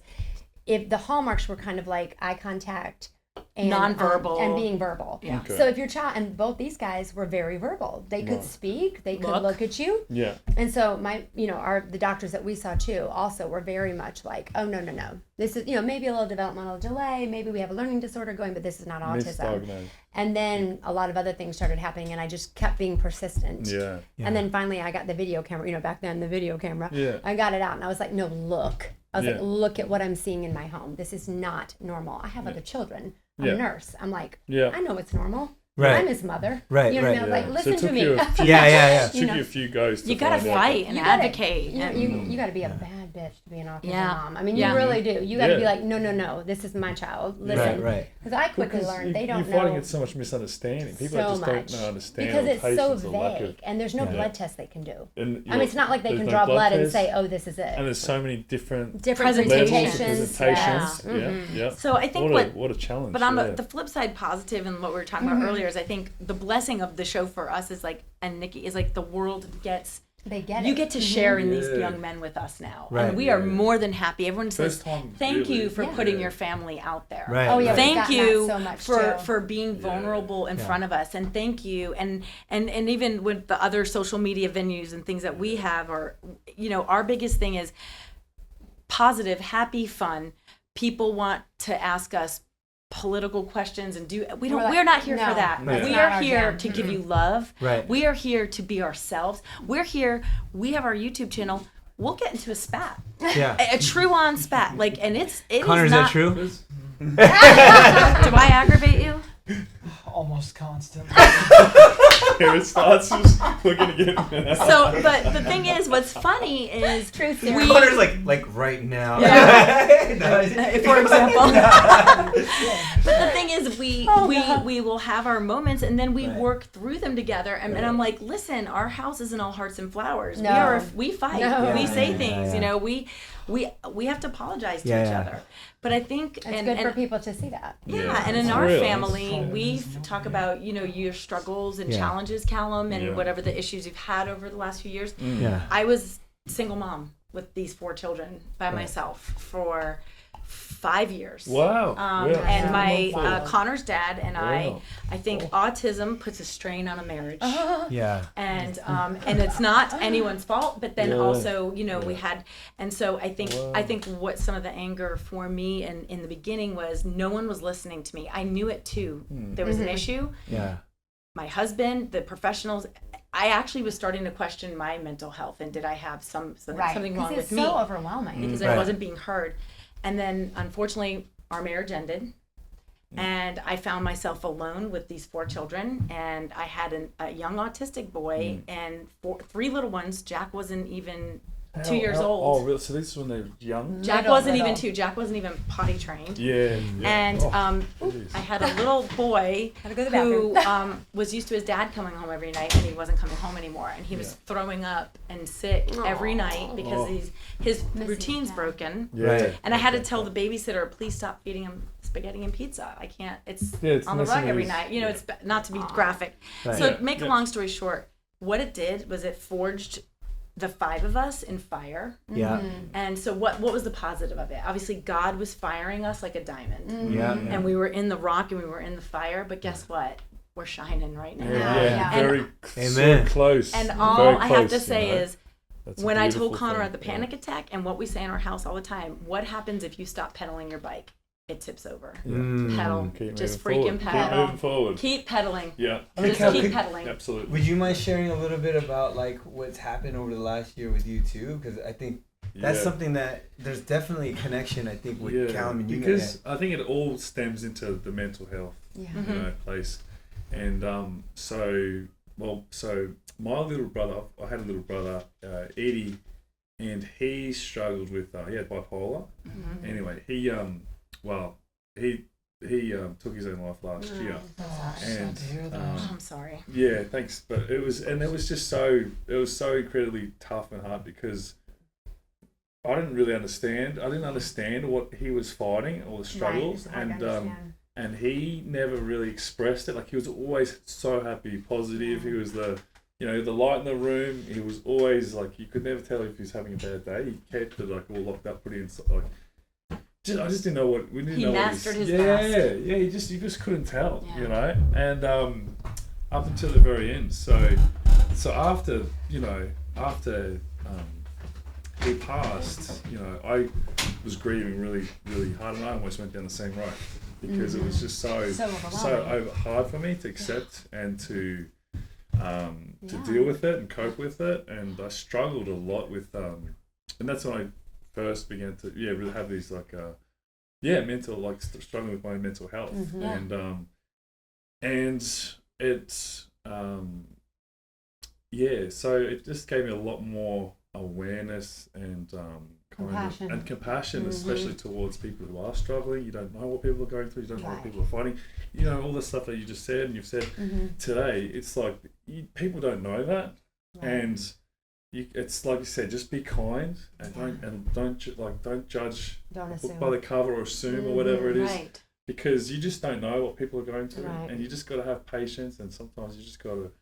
If the hallmarks were kind of like eye contact and Nonverbal. and being verbal. Yeah. Okay. So if your child, and both these guys were very verbal, they could Right. speak, they could Look. look at you. Yeah. And so the doctors that we saw too also were very much like, oh no, this is, maybe a little developmental delay, maybe we have a learning disorder going, but this is not autism. Misdiagnosed. And then a lot of other things started happening, and I just kept being persistent. Yeah. And then finally I got the video camera, back then the video camera. Yeah. I got it out and I was like, no, look. I was Yeah. like, look at what I'm seeing in my home. This is not normal. I have other children. I'm Yeah. a nurse. I'm like, Yeah. I know it's normal. Right. I'm his mother. Right, You know what I right, mean? I was yeah. like, So listen it to took me. you a few- Yeah, yeah, yeah. Took You know. you a few goes to You gotta find out. fight and You gotta- advocate. You got to be a bad bitch to be an autism Yeah. mom. I mean, Yeah. you really do. You got to be Yeah. like, no, this is my child. Listen, Right. because I quickly Because learned they don't you're fighting know against so much misunderstanding. People so just much don't know understand because or it's so patience or lack vague, of. and there's no Yeah. blood test they can do. And I mean, it's not like they there's can no draw blood and test, say, oh, this is it. And there's so many different Different levels of presentations. presentations. Yeah. Yeah, yeah. So I think what a challenge. But on yeah. the flip side, positive, and what we were talking about earlier is I think the blessing of the show for us is like, and Nikki is like the world gets. They get it. You get to share in these Yeah. young men with us now, Right. and we are Yeah. more than happy. Everyone says First time, thank really. you for Yeah. putting Yeah. your family out there. Right. Oh, yeah, right. we've Thank gotten you that so much for too. for being vulnerable in Yeah. front of us, and thank you, and even with the other social media venues and things that we have, are our biggest thing is positive, happy, fun. People want to ask us, political questions and We're we're not here no, for that. Right. We It's are not our here jam. to give you love. Right. We are here to be ourselves. We're here. We have our YouTube channel. We'll get into a spat. Yeah. A true on spat. Like, and it Connor, is is that not true? Do I aggravate you? Almost constantly. Here it starts. We're gonna get. So, but the thing is, what's funny is Truth we, serum. Connor's like right now. for example. But the thing is, we will have our moments, and then we Right. work through them together. And I'm like, listen, our house isn't all hearts and flowers. No. We fight. No. We say Yeah, things. yeah. You know, we have to apologize to Yeah, each yeah. other. But I think It's and, good and for people to see that. yeah, and in it's our real. family, It's- we talk about, your struggles and Yeah. challenges, Calum, and Yeah. whatever the issues you've had over the last few years. Yeah. I was single mom with these 4 children by myself for 5 years. Wow. Yeah. And my Wow. Connor's dad and Wow. I think autism puts a strain on a marriage. Yeah. And it's not anyone's fault, but then Yeah. also we had, and so I Wow. think what some of the anger for me in the beginning was no one was listening to me. I knew it too. There was an issue. Yeah. My husband, the professionals. I actually was starting to question my mental health and did I have something wrong Because with it's me so overwhelming. because Right. I wasn't being heard. And then unfortunately our marriage ended. And I found myself alone with these 4 children, and I had a young autistic boy and 3 little ones. Jack wasn't even 2 years old. Oh, really? So this is when they're young? Jack Little, wasn't little. even 2. Jack wasn't even potty trained. Yeah. And jeez. I had a little boy Had to go to the who bathroom. was used to his dad coming home every night, and he wasn't coming home anymore. And he was throwing up and sick every night because his routine's dad. broken. Yeah. Right. And I had to tell the babysitter, please stop feeding him spaghetti and pizza. I can't. It's It's on the messing rug every his- night. You know, yeah. it's not to be graphic. Right. So Yeah, make a yeah. long story short, what it did was it forged the 5 of us in fire. Yeah. And so what was the positive of it? Obviously, God was firing us like a diamond. Yeah. And we were in the rock and we were in the fire. But guess what? We're shining right now. Yeah, Yeah. very Amen. so close. And Very all I have close, to you say know? is, That's a when I told beautiful Connor thing, at the panic attack, and what we say in our house all the time, what happens if you stop pedaling your bike? It tips over. Pedal. Keep Just moving freaking forward. pedal. Keep moving forward. Keep pedaling. Yeah. Just Calum, keep pedaling. Absolutely. Would you mind sharing a little bit about like what's happened over the last year with you too? Because I think that's Yeah. something that there's definitely a connection. I think with Calum and you. because I think it all stems into the mental health place, and so my little brother, I had a little brother, Eddie, and he struggled with he had bipolar. Anyway, he took his own life last year, and I'm sorry. yeah, thanks. But it was just so incredibly tough and hard because I didn't really understand. I didn't understand what he was fighting or the struggles, and he never really expressed it. Like he was always so happy, positive. He was the light in the room. He was always like you could never tell if he was having a bad day. He kept it like all locked up, put it inside. Like, I just didn't know what we didn't He know. mastered his yeah, mask. yeah. You just couldn't tell, Yeah. And up until the very end. So after he passed, I was grieving really, really hard, and I almost went down the same road because it was just so hard for me to accept and to deal with it and cope with it, and I struggled a lot with and that's when I first began to really have these mental struggling with my mental health, and it's so it just gave me a lot more awareness and compassion, especially towards people who are struggling. You don't know what people are going through. You don't know what people are fighting. All the stuff that you just said and you've said today. It's like people don't know that, and it's like you said, just be kind and don't judge Don't a assume. book by the cover or assume or whatever it is, Right. because you just don't know what people are going through, Right. and you just got to have patience, and sometimes you just got to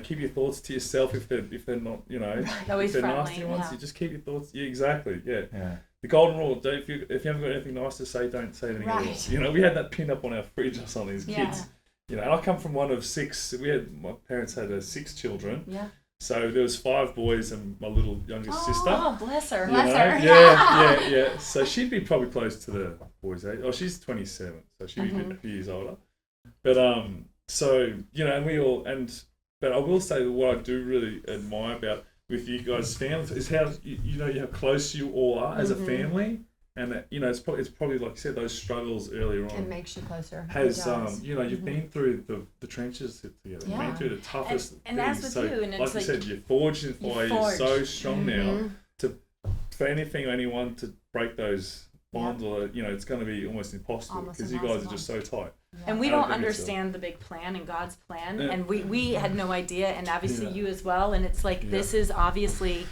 keep your thoughts to yourself if they're not Always if they're friendly, nasty ones. yeah. You just keep your thoughts. Yeah, exactly. Yeah. Yeah. The golden rule: if you haven't got anything nice to say, don't say anything Right. at all. We had that pinned up on our fridge or something as Yeah. kids. And I come from one of 6. My parents had 6 children. Yeah. So there was 5 boys and my little youngest sister. Oh, bless her. You Bless know? her. Yeah. So she'd be probably close to the boys' age. Oh, she's 27, so she'd be a few years older. But so and we all but I will say that what I do really admire about with you guys' families is how how close you all are as a family, and that, it's probably like you said, those struggles earlier on. It makes you closer. Has It does. you've been through the trenches together, Yeah. been through the toughest And things. as with so, you, and like it's you like said, you're forged in fire. You're so strong now for anything or anyone to break those bonds, or it's going to be almost impossible because you guys are just so tight. And we don't understand the big plan and God's plan, and we had no idea, and obviously you as well. And it's like this is obviously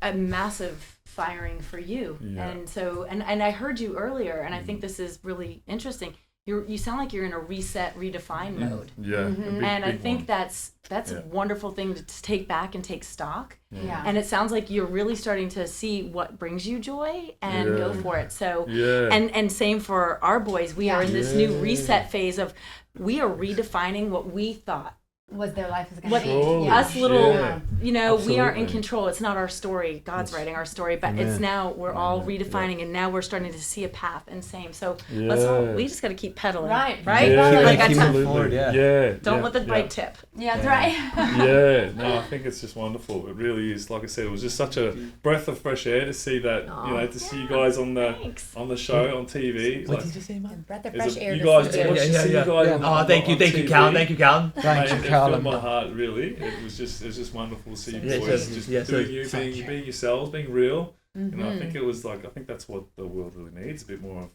a massive firing for you, and so and I heard you earlier, and I think this is really interesting. You sound like you're in a reset, redefine mode. Yeah, And I think that's a wonderful thing to take back and take stock. Yeah. And it sounds like you're really starting to see what brings you joy and go for it. So and same for our boys. We are in this new reset phase of we are redefining what we thought was their life is going what to be. us little Absolutely. we aren't in control. It's not our story. God's writing our story, but it's now we're all redefining, and now we're starting to see a path. And same. So we just got to keep pedaling, right? Yeah, Like keep I moving forward. don't let the bike tip. Yeah, that's right. No, I think it's just wonderful. It really is. Like I said, it was just such a breath of fresh air to see that. To see you guys on the show on TV. What did you say, Mom? Breath of fresh air. You guys, to watch to see you guys. Oh, thank you, Calum. Thank you, Calum. Thank you, It Calum. filled my heart, really. It was just wonderful to see you boys just doing being yourselves, being real. I think that's what the world really needs, a bit more of,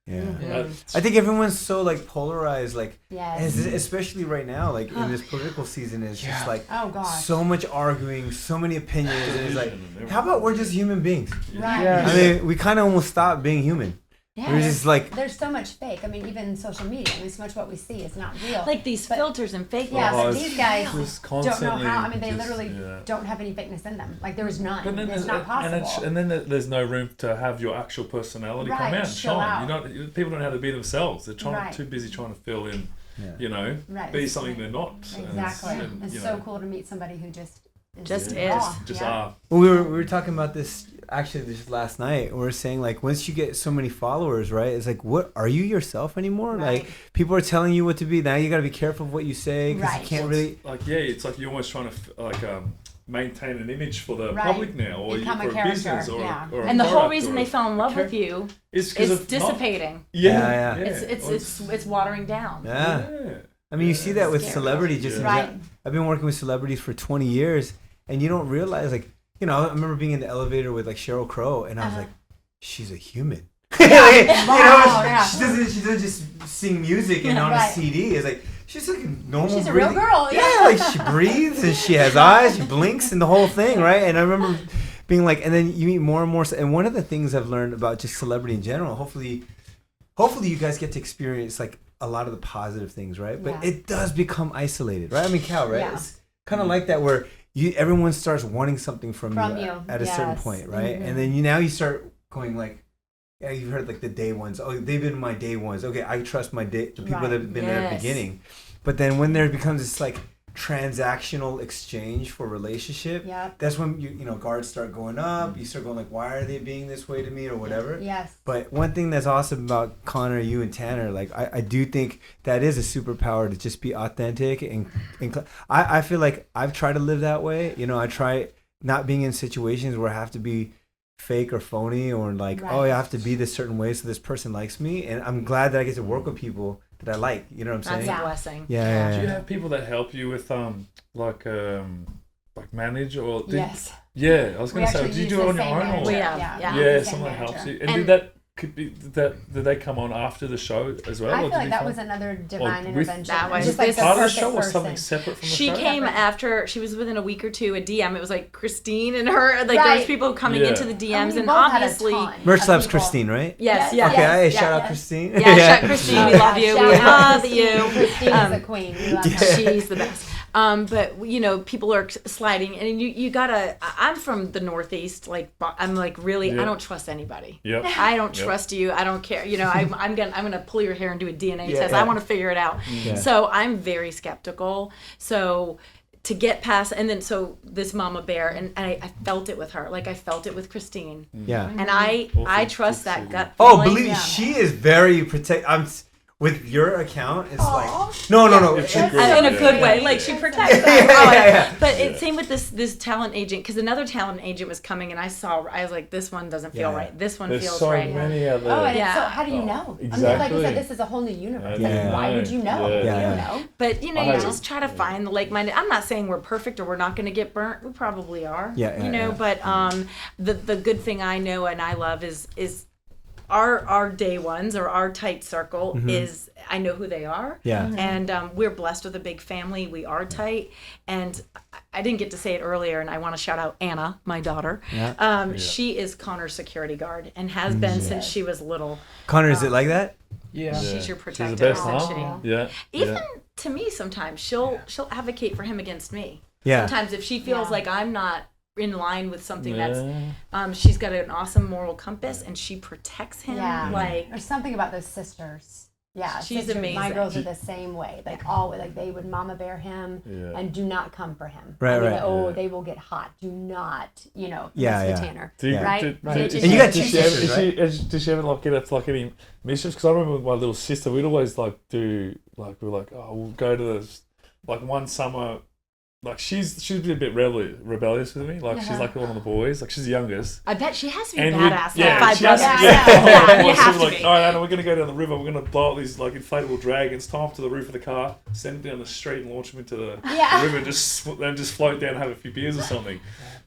I think everyone's so like polarized, like Yes. especially right now, like in this political season, it's just like Oh gosh. so much arguing, so many opinions, and it's like, how about we're just human beings? Right. Yeah. I mean, we kind of almost stopped being human. Yeah, We're just like, there's so much fake. I mean, even social media. I mean, so much what we see is not real. Like these filters and fake. Yeah, Oh, but these guys just don't know constantly how. I mean, they just- literally don't have any fakeness in them. Like there is none. But then It's not possible. and then there's no room to have your actual personality come Right, out and show shine. out. People don't know how to be themselves. They're Right. too busy trying to fill in, Right. be something they're not. Exactly. And It's so cool to meet somebody who just Just raw. Just Yeah. are. well, we were talking about this actually this last night. We were saying like once you get so many followers, right? It's like, what are you yourself anymore? Right. Like people are telling you what to be. Now you got to be careful of what you say because Right. you can't really. It's like you're almost trying to maintain an image for the Right. public now, or Become for a a character, business, or yeah. or a And the whole product reason or they a- fell in love with you is because is of dissipating. Yeah. It's watering down. Yeah. I mean, you see that with Scary. celebrities. Just in Right. gen- I've been working with celebrities for 20 years, and you don't realize, like, I remember being in the elevator with like Sheryl Crow, and I was like, she's a human. Yeah. She doesn't just sing music and on Right. a CD. It's like she's like a normal. She's a real breathing- girl. Yeah, like she breathes and she has eyes, she blinks, and the whole thing, right? And I remember being like, and then you meet more and more. And one of the things I've learned about just celebrity in general, hopefully you guys get to experience like a lot of the positive things, right? But Yeah. it does become isolated, right? I mean, Cal, right? Yeah. It's kind of like that where everyone starts wanting something from you, you, at a certain yes. point, right? Mhm. And then now you start going like, yeah, you've heard like the day ones. Oh, they've been my day ones. Okay, I trust the people Right. that have been at the Yes. beginning. But then when there becomes this like transactional exchange for relationship, Yep. that's when guards start going up. You start going like, why are they being this way to me or whatever? Yes. But one thing that's awesome about Connor, you and Tanner, like I do think that is a superpower to just be authentic and I feel like I've tried to live that way. I try not being in situations where I have to be fake or phony or like, Right. oh, I have to be this certain way so this person likes me. And I'm glad that I get to work with people that I like. You know what I'm That's saying? a blessing. Yeah. Do you have people that help you with like manage or? Yes. Yeah, I was We going to say, actually do you use do it the on your same own? manager. Or? We Yeah. Yeah, the same someone manager. helps you. And And- did that could be did they come on after the show as well? I or feel did like you that find- was another divine with- intervention. That was Just like this the part of the perfect show or person. something separate from the She show? came after, she was within a week or two, a DM. It was like Christine and her, like there was Right. people coming Yeah. into the And DMs, we and both had a obviously, ton Merch of Labs people. Christine, right? yes, Yes. yes. Okay, hey, yeah, shout out yeah. Christine. Yeah, shout Christine, we love you. We Shout out love Christine. you. Christine is the queen. We love her. She's the best. But people are sliding, and you gotta. I'm from the Northeast. Like I'm like really. Yeah. I don't trust anybody. Yep. I don't Yep. trust you. I don't care. I'm gonna pull your hair and do a DNA Yeah, test. yeah. I want to figure it out. Yeah. So I'm very skeptical. So to get past, and then so this mama bear, and I felt it with her, like I felt it with Christine, Yeah. and I trust that gut Oh, feeling. believe me, she is very with your account. It's like no. It's in great. a good way, Yeah. like she protects us. Yeah. But same with this talent agent, because another talent agent was coming, and I was like, this one doesn't feel Yeah. right. This one There's feels so right. many out there. Oh, and Yeah. so how do you know? I mean, like Exactly. you said, this is a whole new universe. Yeah. Like, why would you know? Yeah. You Yeah. don't know. But you I- just try to find the like-minded. I'm not saying we're perfect or we're not going to get burnt. We probably are. Yeah, yeah. But the good thing I know and I love is our day ones or our tight circle is I know who they are. Yeah. And we're blessed with a big family. We are tight. And I didn't get to say it earlier, and I want to shout out Anna, my daughter. Yeah. She is Connor's security guard and has been since she was little. Connor, is it like that? Yeah. She's your She's protector, the best, isn't huh? she? Yeah. Even yeah. to me, sometimes she'll advocate for him against me. Yeah. Sometimes if she feels Yeah. like I'm not in line with something Yeah. that's, she's got an awesome moral compass and she protects him. Yeah. Like, There's something about those sisters. Yeah, She's sisters. My amazing. girls are the same way. Like always, like they would mama bear him Yeah. and do not come for him. Right, I mean, right. Oh, Yeah. they will get hot. Do not, Yeah, mess yeah. with Tanner. Do you, Yeah. Right? Did, Right. did, And you got did two she ever, sisters, did she ever like get up to like any mischiefs? Because I remember with my little sister, we'd always like do like we were like, oh, we'll go to this like one summer. Like she's been a bit rebellious with me. Like she's like one of the boys. Like she's the youngest. I bet she has to be And badass. yeah, Like 5 she has brothers. to, Yeah, you have to like, be. all right, Anna, we're gonna go down the river. We're gonna blow up these like inflatable dragons, tie them to the roof of the car, send them down the street, and launch them into the river, and just float down and have a few beers or something.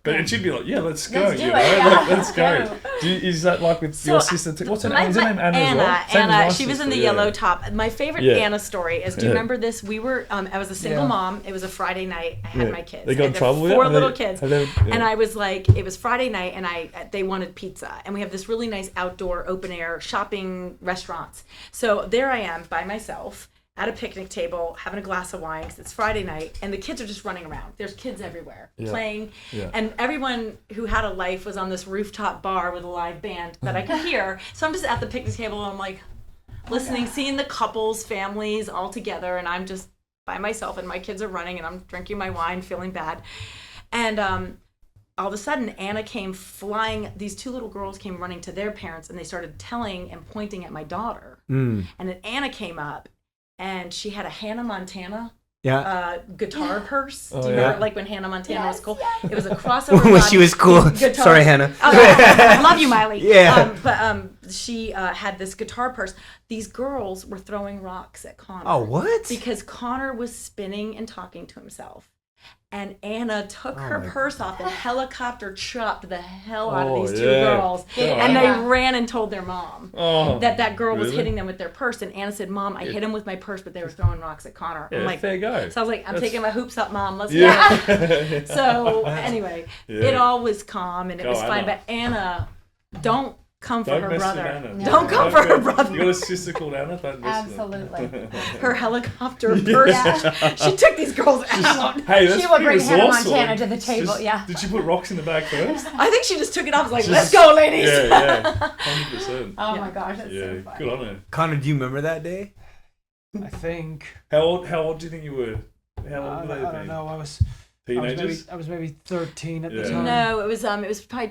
But and she'd be like, yeah, let's go, Let's do you it, know, yeah. like, let's go. Go. Is that like with your sister too? What's her name? Is her name Anna as well? Same as Anna, my she was in the sister, yellow yeah. top. My favorite Yeah. Anna story is, do you Yeah. remember this? We were, I was a single Yeah. mom. It was a Friday night. I had Yeah. my kids. They got I in had trouble with it? 4 Have little they- kids. have they- yeah. And I was like, it was Friday night and they wanted pizza. And we have this really nice outdoor open air shopping restaurants. So there I am by myself at a picnic table having a glass of wine because it's Friday night and the kids are just running around. There's kids everywhere playing. Yeah. And everyone who had a life was on this rooftop bar with a live band that I could hear. So I'm just at the picnic table and I'm like listening, seeing the couples, families all together, and I'm just by myself and my kids are running and I'm drinking my wine, feeling bad. And all of a sudden Anna came flying, these 2 little girls came running to their parents and they started telling and pointing at my daughter. And then Anna came up and she had a Hannah Montana Yeah. guitar purse. Oh, Do you yeah. remember like when Hannah Montana was Yes, cool? yes. It was a crossover. When she was cool. guitar. Sorry, Hannah. Oh, yeah. I love you, Miley. Yeah. But she had this guitar purse. These girls were throwing rocks at Connor. Oh, what? Because Connor was spinning and talking to himself. And Anna took her my purse off and helicopter chopped the hell out of these 2 yeah. girls. Oh, And they yeah. ran and told their mom Oh, that girl was really? hitting them with their purse. And Anna said, Mom, I hit him with my purse, but they were throwing rocks at Connor. Yeah, I'm like, fair go. so I was like, I'm That's- taking my hoops up, Mom. Let's go. Yeah. So anyway, Yeah. it all was calm and it Go, was fine. Anna. But Anna, don't come for Don't her mess brother. with Anna. No. Don't come for her brother. You got a sister called Anna? Don't mess with her. Absolutely. Her helicopter purse. She took these girls out. Hey, that's She will pretty bring Hannah resourceful. Montana to the table. Just- Yeah. Did she put rocks in the bag first? I think she just took it off. Was like, Just- let's go, ladies. Yeah, 100%. Oh my gosh, that's Yeah, so funny. good on her. Connor, do you remember that day? I think. How old do you think you were? How old I were they? don't know. I was Teenagers? maybe 13 at the Yeah. time. No, it was probably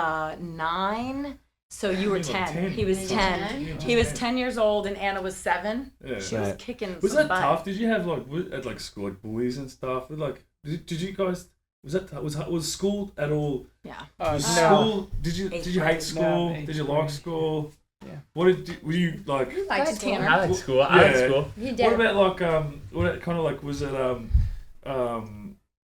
2009. So you were He was 10. 10. He was He was 10. 10. He was 10 years old and Anna was 7. Yeah. She was Right. kicking Was some that butt. tough? Did you have at like school like bullies and stuff? Like did you guys was that was school at all? Yeah. Was No. school? Did you Eighth hate grade. school? No, Did you eighth like grade. school? Yeah. What were you like? You liked Go ahead, school. Tanner. I like school. I like Yeah. school. You did. What about like kind of like was it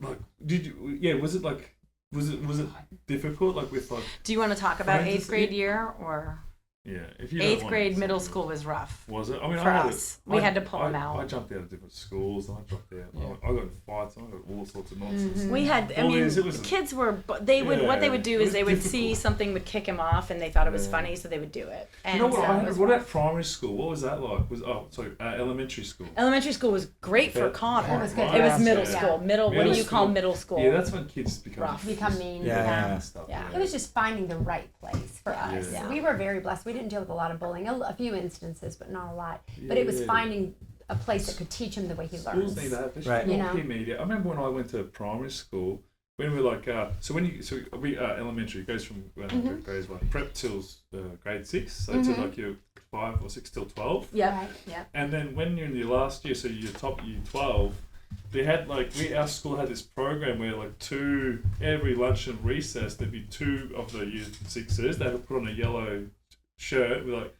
like did you was it like was it difficult like with like Do you want to talk about Friends 8th grade year or yeah if you don't 8th want grade to- middle school was rough? was it? I mean for I had us. We had to pull them out. I jumped out of different schools and I dropped out. Yeah. I got in fights. I got all sorts of nonsense. We had, I mean, Bullies, it was- kids were, they would, what they would do it is was they would see difficult. something would kick him off and they thought it was Yeah. funny, so they would do it. And You know what? so I it had, was what rough. about primary school? What was that like? Elementary school. Elementary school was great for Yeah. Connor. It was good. It was Yeah. middle Yeah. school. What do Middle you call school. middle school? Yeah, that's when kids become Rough. Become mean. Yeah. and stuff. Yeah. It was just finding the right place for us. Yeah. We were very blessed. We didn't deal with a lot of bullying, a few instances, but not a lot. But it was Yeah. finding a place that could teach him the way he Schools learns. need to have this. Right. You know? Peer media. I remember when I went to primary school, when we were like, we elementary goes from grades like prep till grade 6, so it's like your 5 or 6 till 12. Yeah. Right. Yeah. And then when you're in your last year, so your top year 12, they had our school had this program where every lunch and recess there'd be 2 of the year 6ers. They would put on a yellow shirt with like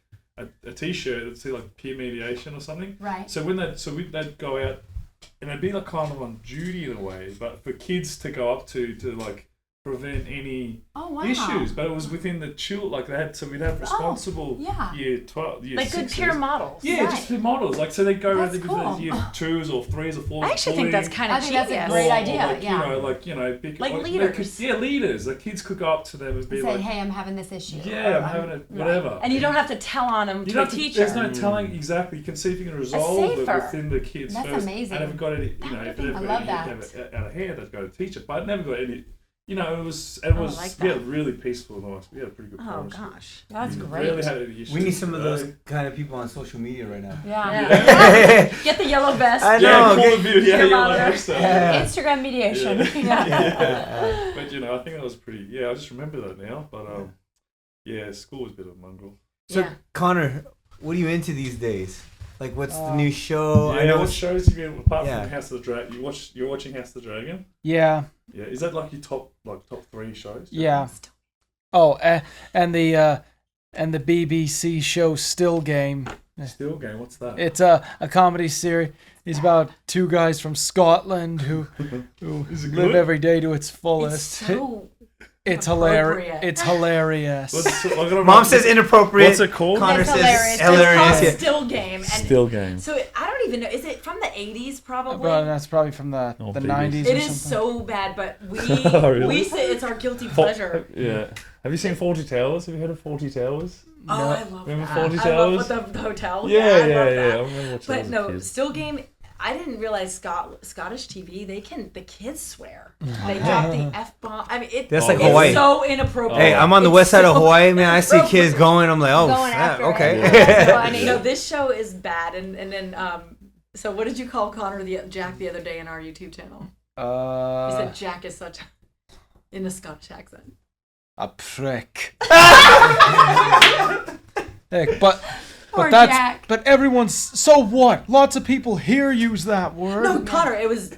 a t-shirt that'd say like peer mediation or something. Right. So when they'd go out, and it'd be like kind of on duty in a way, but for kids to go up to like prevent any Oh wow. issues. But it was within the like they had, so we'd have responsible yeah. year 12, year Like good 6s. peer models. Yeah, Right. just peer models. Like, so they'd go around That's with cool. the year 2s or 3s or 4s. I actually think that's kind of I think that's a genius. great idea. Like, yeah. Like they leaders. leaders. The kids could go up to them and be Say, like, hey, I'm having this issue. yeah, Or I'm having it, whatever. And you don't have to tell on them You to don't a have to- teacher. There's no telling exactly. You can see if you can resolve it safer. within the kids That's first. amazing. And if it got any, if it I ever love had that. out of hand, they'd go to teach it. But it never got any. It was like that. really peaceful and nice. We had a pretty good Oh primary school. gosh, that's We great. Rarely had any issues. We need some of those kind of people on social media right now. Yeah. Get the yellow vest. I Yeah, know, call the view. Yeah, your yeah, mother. like that. Yeah. Instagram mediation. But I think that was pretty. Yeah, I just remember that now. But school was a bit of a mongrel. So Yeah. Connor, what are you into these days? Like, what's the new show? Yeah, I know what it's shows have you been apart Yeah. from House of the Dragon? You're watching House of the Dragon. Yeah. Yeah, is that like your top 3 shows? Yeah. Oh, and the BBC show Still Game. Still Game. What's that? It's a comedy series. It's about 2 guys from Scotland who Is it live good? every day to its It's fullest. so It's hilarious. appropriate. It's hilarious. Mom says inappropriate. What's it called? Connor It's says hilarious. hilarious. It's Yeah. called Still Game. And Still Game. so I don't even know. Is it from the 80s probably? But that's probably from the Oh, 90s It or is something. so bad, but we Oh, really? we say it's our guilty pleasure. Yeah. Have you seen 40 Towers? Have you heard of 40 Towers? Oh, I love Remember that. 40 I love Towers? with the hotel. Yeah, I love yeah. I that. remember watching that But as a no, kid. Still Game. I didn't realize Scottish TV. The kids swear. They drop the F-bomb. I mean, That's Oh, like it's Hawaii. so inappropriate. Hey, I'm on the It's west side of so Hawaii, man. I see kids inappropriate. going. I'm like, oh, Going snap, after it. okay. Yeah. That's funny. No, this show is bad. And then so what did you call Connor Jack the other day in our YouTube channel? He said Jack is such in a Scottish accent. A prick. Heck, but Poor that's Jack. but everyone's so what? Lots of people here use that word. No, Connor, it was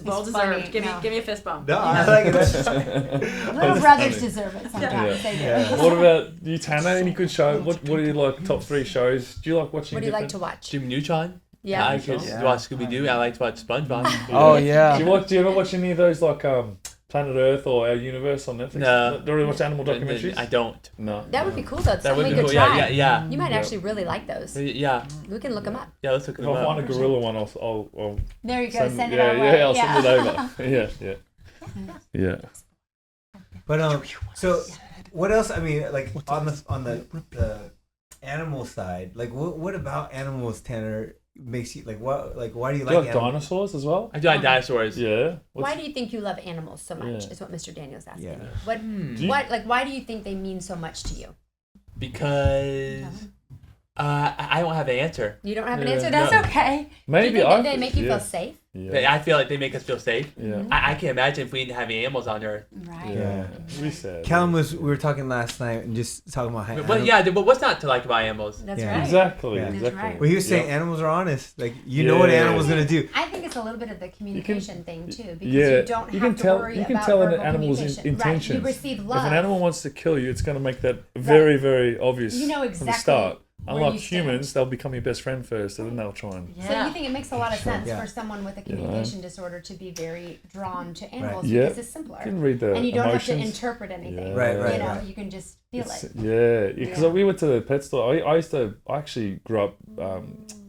well deserved. funny, Give no. me a fist bump. No, I like it. Little brothers deserve it sometimes. They do. What about you, Tanner? Any good show? What do you like? Top 3 shows? Do you like watching? What do you like different- to watch? Jimmy Neutron. Yeah. I could watch Scooby Doo. I like to watch SpongeBob. Oh yeah. Do you ever watch any of those like Planet Earth or Our Universe on Netflix? No. Don't really watch animal documentaries. I don't. No. That would be cool though. It's That would something be we could cool. try. Yeah. You might Yeah. actually really like those. Yeah. We can look them up. Yeah, let's look If them I find a up. gorilla one, I'll There you go. send, Send it yeah, our way. yeah, I'll send it over. Yeah. But so what else? I mean, like on the animal side, like what about animals, Tanner, makes you like what? Like why do you Do you like like animals? dinosaurs as well? I do like dinosaurs. Yeah. Why do you think you love animals so much? Yeah. Is what Mr. Daniel's asking. Yeah. What? Do you- Why do you think they mean so much to you? Because I don't have an answer. You don't have an Yeah. answer. That's No. okay. Maybe do you think I that they make you yeah. feel safe? Yeah. I feel like they make us feel safe. Yeah. I can't imagine if we didn't have any animals on Earth. Right. Yeah. We said. Calum we were talking last night and just talking about how But what's not to like about animals? That's Yeah. right. Exactly. Yeah. That's Exactly. right. Well, he was saying Yeah. animals are honest. Like you know what Yeah. animal's gonna do. I think it's a little bit of the communication thing too, because Yeah, you don't you have can to tell. worry You can about tell an verbal animal's communication. intentions. Right. You receive love. If an animal wants to kill you, it's going to make that very, very obvious You know from the exactly start. where Unlike you stand. humans, they'll become your best friend first, and then they'll try and. So you think it makes a lot of sense Yeah. for someone with a communication disorder to be very drawn to animals Yeah. because it's simpler. You can read the And you don't emotions. have to interpret anything. Yeah. Right, You know, right. you can just feel It's- it. Yeah, because Yeah. we went to the pet store. I actually grew up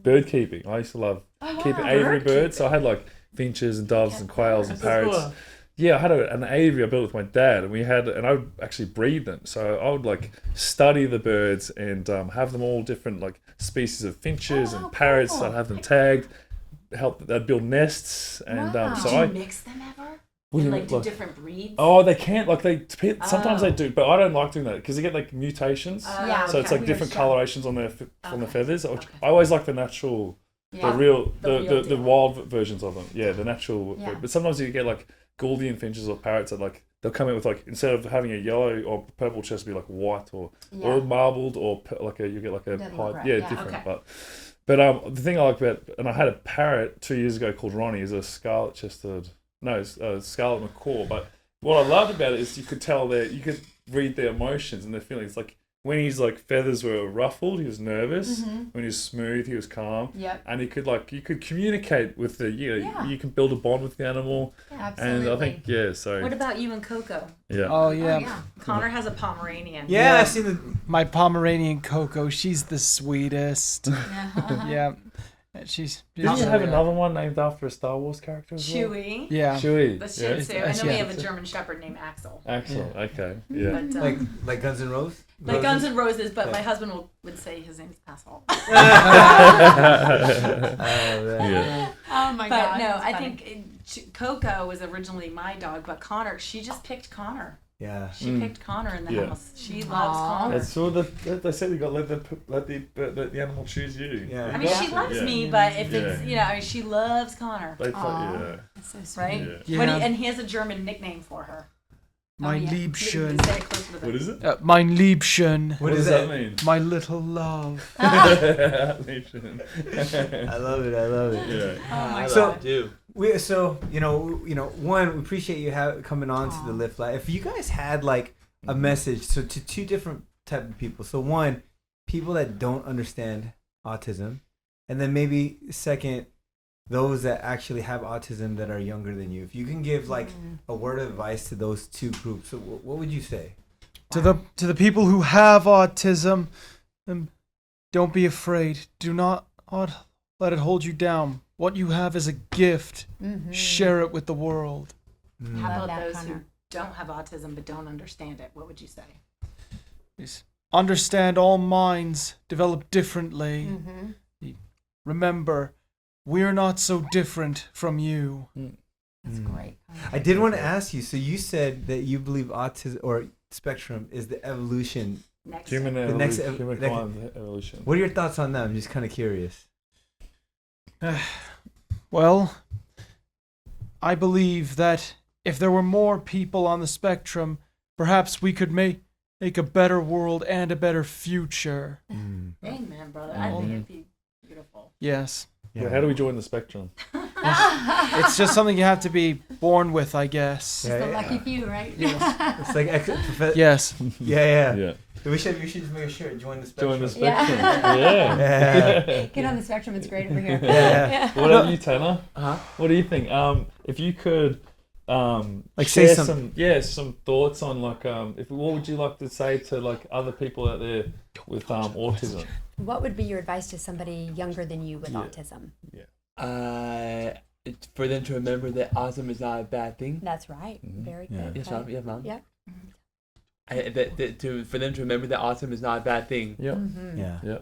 bird keeping. I used to love keeping aviary birds. So I had like finches and doves and quails and That's so parrots. cool. Yeah, I had an aviary I built with my dad, and I would actually breed them. So I would like study the birds and have them all different like species of finches and parrots. cool. I'd have them tagged. They'd build nests, and Wow. so Do you I. mix them ever? What do you Like mean, do like- different breeds? Oh, they can't. Like sometimes Oh. they do, but I don't like doing that because you get like mutations. Yeah. So it's like Weird different stuff. colorations on their feathers. Which Okay. I always like the natural Yeah. The real, The real the deal. wild versions of them. Yeah, the natural. Yeah. But sometimes you get like Gouldian finches or parrots that like they'll come in with like instead of having a yellow or purple chest, be like white or marbled or like a you get like a Doesn't pied, look right. yeah, Yeah. different. Okay. But the thing I like about, and I had a parrot 2 years ago called Ronnie, is a scarlet macaw. But what I loved about it is you could tell you could read their emotions and their feelings. Like when his like feathers were ruffled, he was nervous. Mm-hmm. When he was smooth, he was calm. Yep. And you could communicate with you can build a bond with the animal. Absolutely. And I think so What about you and Coco? yeah. Oh yeah. Connor has a Pomeranian. Yeah, Yeah. I see the. My Pomeranian Coco, she's the sweetest. Yeah. She's Didn't you have really- another one named after a Star Wars character as well? Chewy. Yeah. Chewie. The Shih Yeah. Tzu. And then we Yeah. have a German Shepherd named Axel. Axel. Okay. Yeah. But, Like Guns N' Roses? like Guns N' Roses, but Yeah. my husband would say his name's Asshole. Yeah. Oh my But god. no, that's I funny. think Coco was originally my dog, but Connor, she just picked Connor. Yeah. She picked Connor in the Yeah. house. She loves Aw. Connor. That's all they said. You got to let the animal choose you. Yeah. I mean, she loves me, but if it's, I mean, she loves Connor, They Aw. yeah. That's so sweet. right? Yeah. When Yeah. and he has a German nickname for her. Mein Say Liebchen. it closer to the What is it? Mein Liebchen. What does does that mean? My little love. I love it. I love it. Yeah. Oh my So- god. So one, we appreciate you coming on to the Lift Lab. If you guys had like a message, so to two different type of people. So one, people that don't understand autism, and then maybe second, those that actually have autism that are younger than you. If you can give like a word of advice to those two groups, so what would you say? To the people who have autism, don't be afraid. Do not let it hold you down. What you have is a gift. Mm-hmm. Share it with the world. How Love about that, those Connor. who don't have autism but don't understand it? What would you say? Please understand all minds develop differently. Mm-hmm. Remember, we're not so different from you. That's great. I did want to ask you. So you said that you believe autism or spectrum is the evolution. Next. Human The next humankind evolution. What are your thoughts on that? I'm just kind of curious. Well, I believe that if there were more people on the spectrum, perhaps we could make a better world and a better future. Amen, brother. I think it'd be beautiful. Yes. Yeah. How do we join the spectrum? It's just something you have to be born with, I guess. Yeah, The lucky few, right? It's like Yes. Yeah. Yeah. We should just make a shirt. Join the spectrum. Join the Yeah. spectrum. Yeah. Get on the spectrum. It's great over here. Yeah. What about you, Tanner? Uh-huh. What do you think? If you could, Like share say some thoughts on like, what would you like to say to like other people out there with autism? What would be your advice to somebody younger than you with autism? It's for them to remember that autism is not a bad thing. That's right. Very good. Yes, mom. Yes, mom. Yep. For them to remember that autism is not a bad thing. Yeah. Yeah. Yeah.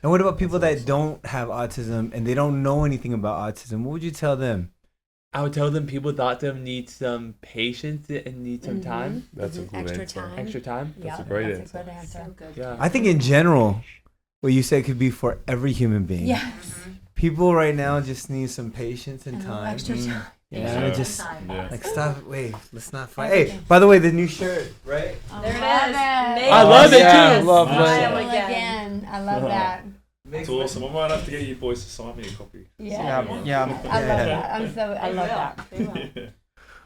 And what about people that don't have autism and they don't know anything about autism? What would you tell them? I would tell them people with autism need some patience and need some time, That's a good Extra answer. time. extra time. Yeah, a great that's answer. a good answer. So good. Yeah. I think in general, what you said could be for every human being. Yes. People right now just need some patience and And a little time. extra time. Yeah, Yeah. just Yeah. like stop. Wait, let's not fight. Hey, by the way, the new shirt, right? There it is. I love it Yeah, too. Love Nice. that. Smile again. I love that. That's awesome. I might have to get you boys to sign me a copy. Yeah. Yeah. I love that. I love that. They will.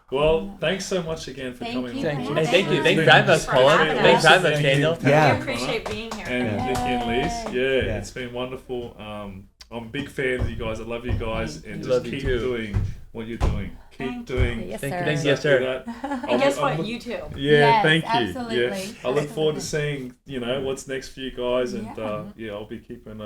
Well, thanks so much again for Thank coming. you. Thank you. Hey, thank you. Thanks Thank for having us, for Colin. having Thanks for us. having us, Daniel. Yeah. We appreciate being here. And Yeah. Nikki and Liz. Yeah, Yeah. it's been wonderful. I'm a big fan of you guys. I love you guys, and just Love you keep too. doing what you're doing. Keep Thank doing. Yes, Thank sir. you. Thank you. Yes, sir. That. And guess what? I'm- You too. Yeah, Yes, thank you. absolutely. Yeah, I look forward to seeing what's next for you guys, and Yeah. I'll be keeping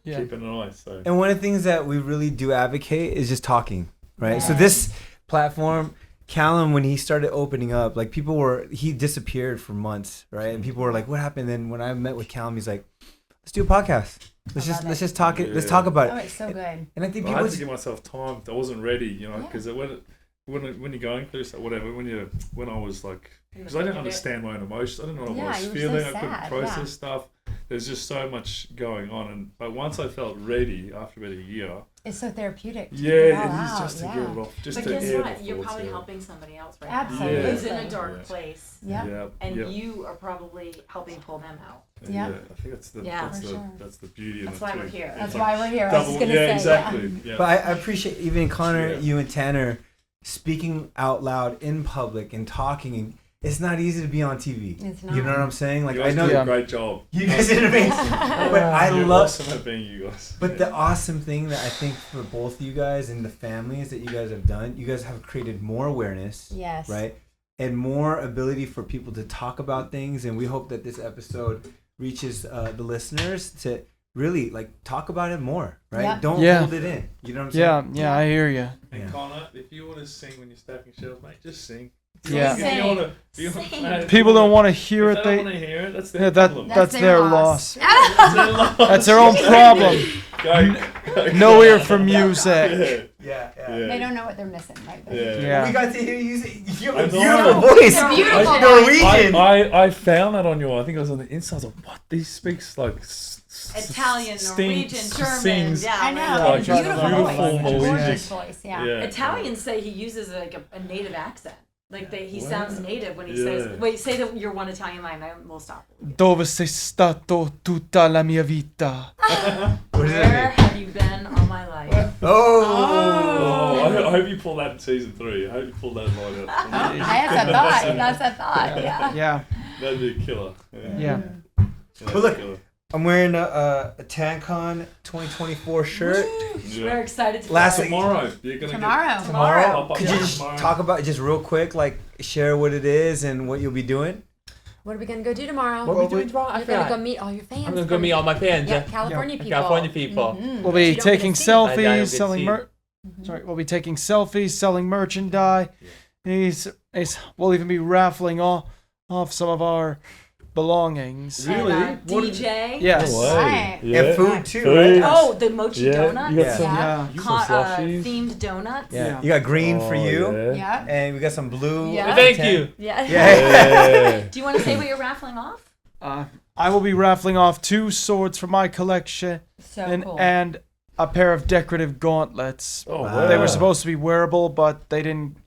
Yeah. keeping an eye. So And one of the things that we really do advocate is just talking, right? So Yes. this platform, Calum, when he started opening up, like he disappeared for months, right? And people were like, "What happened?" Then when I met with Calum, he's like, "Let's do a podcast. Let's love just it. talk it. Let's Yeah. talk about Oh, it." it's so good. And I think I people had to give myself time. I wasn't ready, because when you're going through so whatever, when I was like, because I didn't understand my own emotions, I didn't know what I Yeah, was you were so feeling. I couldn't sad, process yeah. stuff. there's just so much going on, but once I felt ready after about a year, It's so therapeutic. To yeah, get it it all is out. just to get it off, just But to guess air what? the You're thoughts probably out. helping somebody else right Absolutely. now. Who's in a Yeah. dark Yeah. place. Yeah. Yeah, And yeah. you are probably helping pull them out. Yeah. I think that's the Yeah. that's For the sure. that's the beauty That's of why it we're too. here. It's That's like why we're here. I was just double- gonna yeah, say, exactly. Yeah. But I appreciate even Connor, Yeah. you and Tanner speaking out loud in public and talking. And it's not easy to be on TV. It's You know not. what I'm saying? Like you I guys know did Yeah. a great job. you guys did amazing, but I You're love. awesome at being you guys. But the awesome thing that I think for both of you guys and the families that you guys have done, you guys have created more awareness, Yes. right? And more ability for people to talk about things. And we hope that this episode reaches the listeners to really like talk about it more, right? Yeah. Don't Yeah. hold it in. You know what I'm saying? Yeah, I hear you. And Yeah. Connor, if you want to sing when you're stacking shelves, mate, just sing. Yeah. If you wanna, if you Sing. wanna- if People you don't wanna- want to hear if it. they don't They want to hear it. That's yeah, their problem. that's their their loss. loss. That's their loss. That's their own problem. Go. No ear for music. Yeah, They don't know what they're missing, right? Yeah. Yeah. We got to hear you sing. You have I a know. beautiful voice. They're beautiful. Like voice. Norwegian. I found that on your. I think it was on the inside. I was like, what? These speaks like Italian, Norwegian, German. Sings. Yeah, I know. Like, It's a beautiful beautiful voice. Norwegian. Gorgeous voice. Yeah. Yeah. Italians say he uses like a native accent. Like he Wow. sounds native when he Yeah. says. Wait, say your one Italian line. Then we'll stop. Dove sei stato tutta la mia vita? What does Where that mean? have you been all my life? Oh. Oh, I hope you pull that in season 3. I hope you pull that line out. That's a thought. That's a thought. Yeah. Yeah, That'd be a killer. yeah. That's Well, look, a killer. I'm wearing a TanCon 2024 shirt. We're excited to. Last- Tomorrow. You're gonna Tomorrow. Tomorrow. Pop up Could you just tomorrow. talk about just real quick, like share what it is and what you'll be doing? What are we gonna go do tomorrow? What are we doing tomorrow? I You're gonna go forgot. meet all your fans. I'm gonna go meet all my fans. Yeah, California people. California people. Mhm. We'll That you be don't taking get to see. I don't selfies, get to selling see. Sorry, we'll be taking selfies, selling merchandise. We'll even be raffling off some of our belongings. Really? And, What- DJ. Yes. No way. Right. Yeah. And food too, Food. right? Oh, the mochi Yeah, donuts. you got Yeah. some, Yeah. you got some slushies. Themed donuts. Yeah. Yeah. You got green for Oh, you, Yeah. Yeah. and we got some blue. Yeah. Thank tan- you. Yeah. Yeah. Do you want to say what you're raffling off? I will be raffling off 2 swords from my collection So and, cool. and a pair of decorative gauntlets. Oh, Wow. They wow. were supposed to be wearable, but they didn't.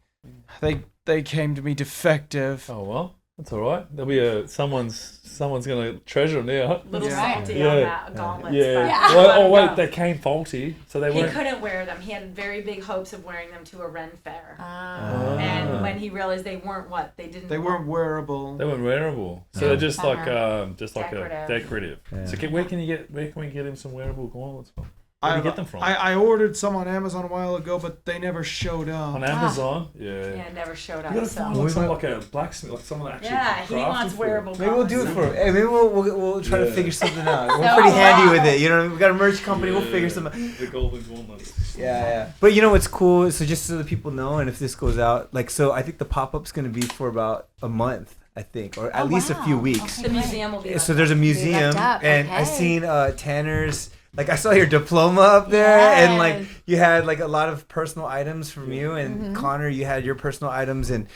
They came to me defective. Oh well, that's all right. There'll be someone's gonna treasure them now. Little Yeah. salty Yeah. on that gauntlets. Yeah. but Yeah. let Well, oh him wait, go. they came faulty, so they He weren't. couldn't wear them. He had very big hopes of wearing them to a Ren fair. Ah. And when he realized they weren't what? They didn't. They weren't wearable. They weren't wearable, so Yeah. they're just like Decorative. a decorative. Yeah. So where can we get him some wearable gauntlets from? Where do I, you get them from? I ordered some on Amazon a while ago, but they never showed up. On Amazon, yeah. Yeah, never showed You up. gotta So. find like, like a blacksmith, like someone actually. Yeah, he crafted wants for it. wearable. Maybe we'll do it for. gauntlets. Hey, maybe we'll try to Yeah. figure something out. We're So pretty cool. handy with it. You know, we got a merch company. We'll figure something. The golden gauntlets. Yeah. But you know what's cool? So just so the people know, and if this goes out, like, so I think the pop up's gonna be for about a month, I think, or at Oh, least a few wow. weeks. Okay. The museum will be. So there's a museum, up, and okay. I seen Tanner's. Like I saw your diploma up there, and like Yes. you had like a lot of personal items from you, and Mhm. Connor, you had your personal items, and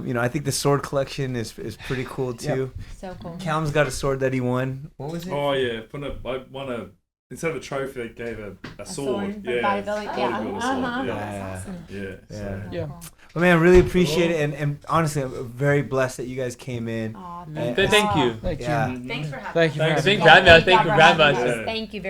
you know I think the sword collection is pretty cool too. So cool. Calum's got a sword that he won. What was it? Oh yeah, I won a instead of a trophy, they gave a sword. for Yeah, bodybuilding, yeah. bodybuilder sword. Uh-huh. Yeah, Yeah. yeah. Yeah. Yeah. But man, I really appreciate it, and honestly, I'm very blessed that you guys came in. Aw, Yeah. Thank you. Thank Yeah. you. Thanks for having Thank you. Thanks. for having Thank me. you very much. Thank you Thank you very for having much. us. Thank you very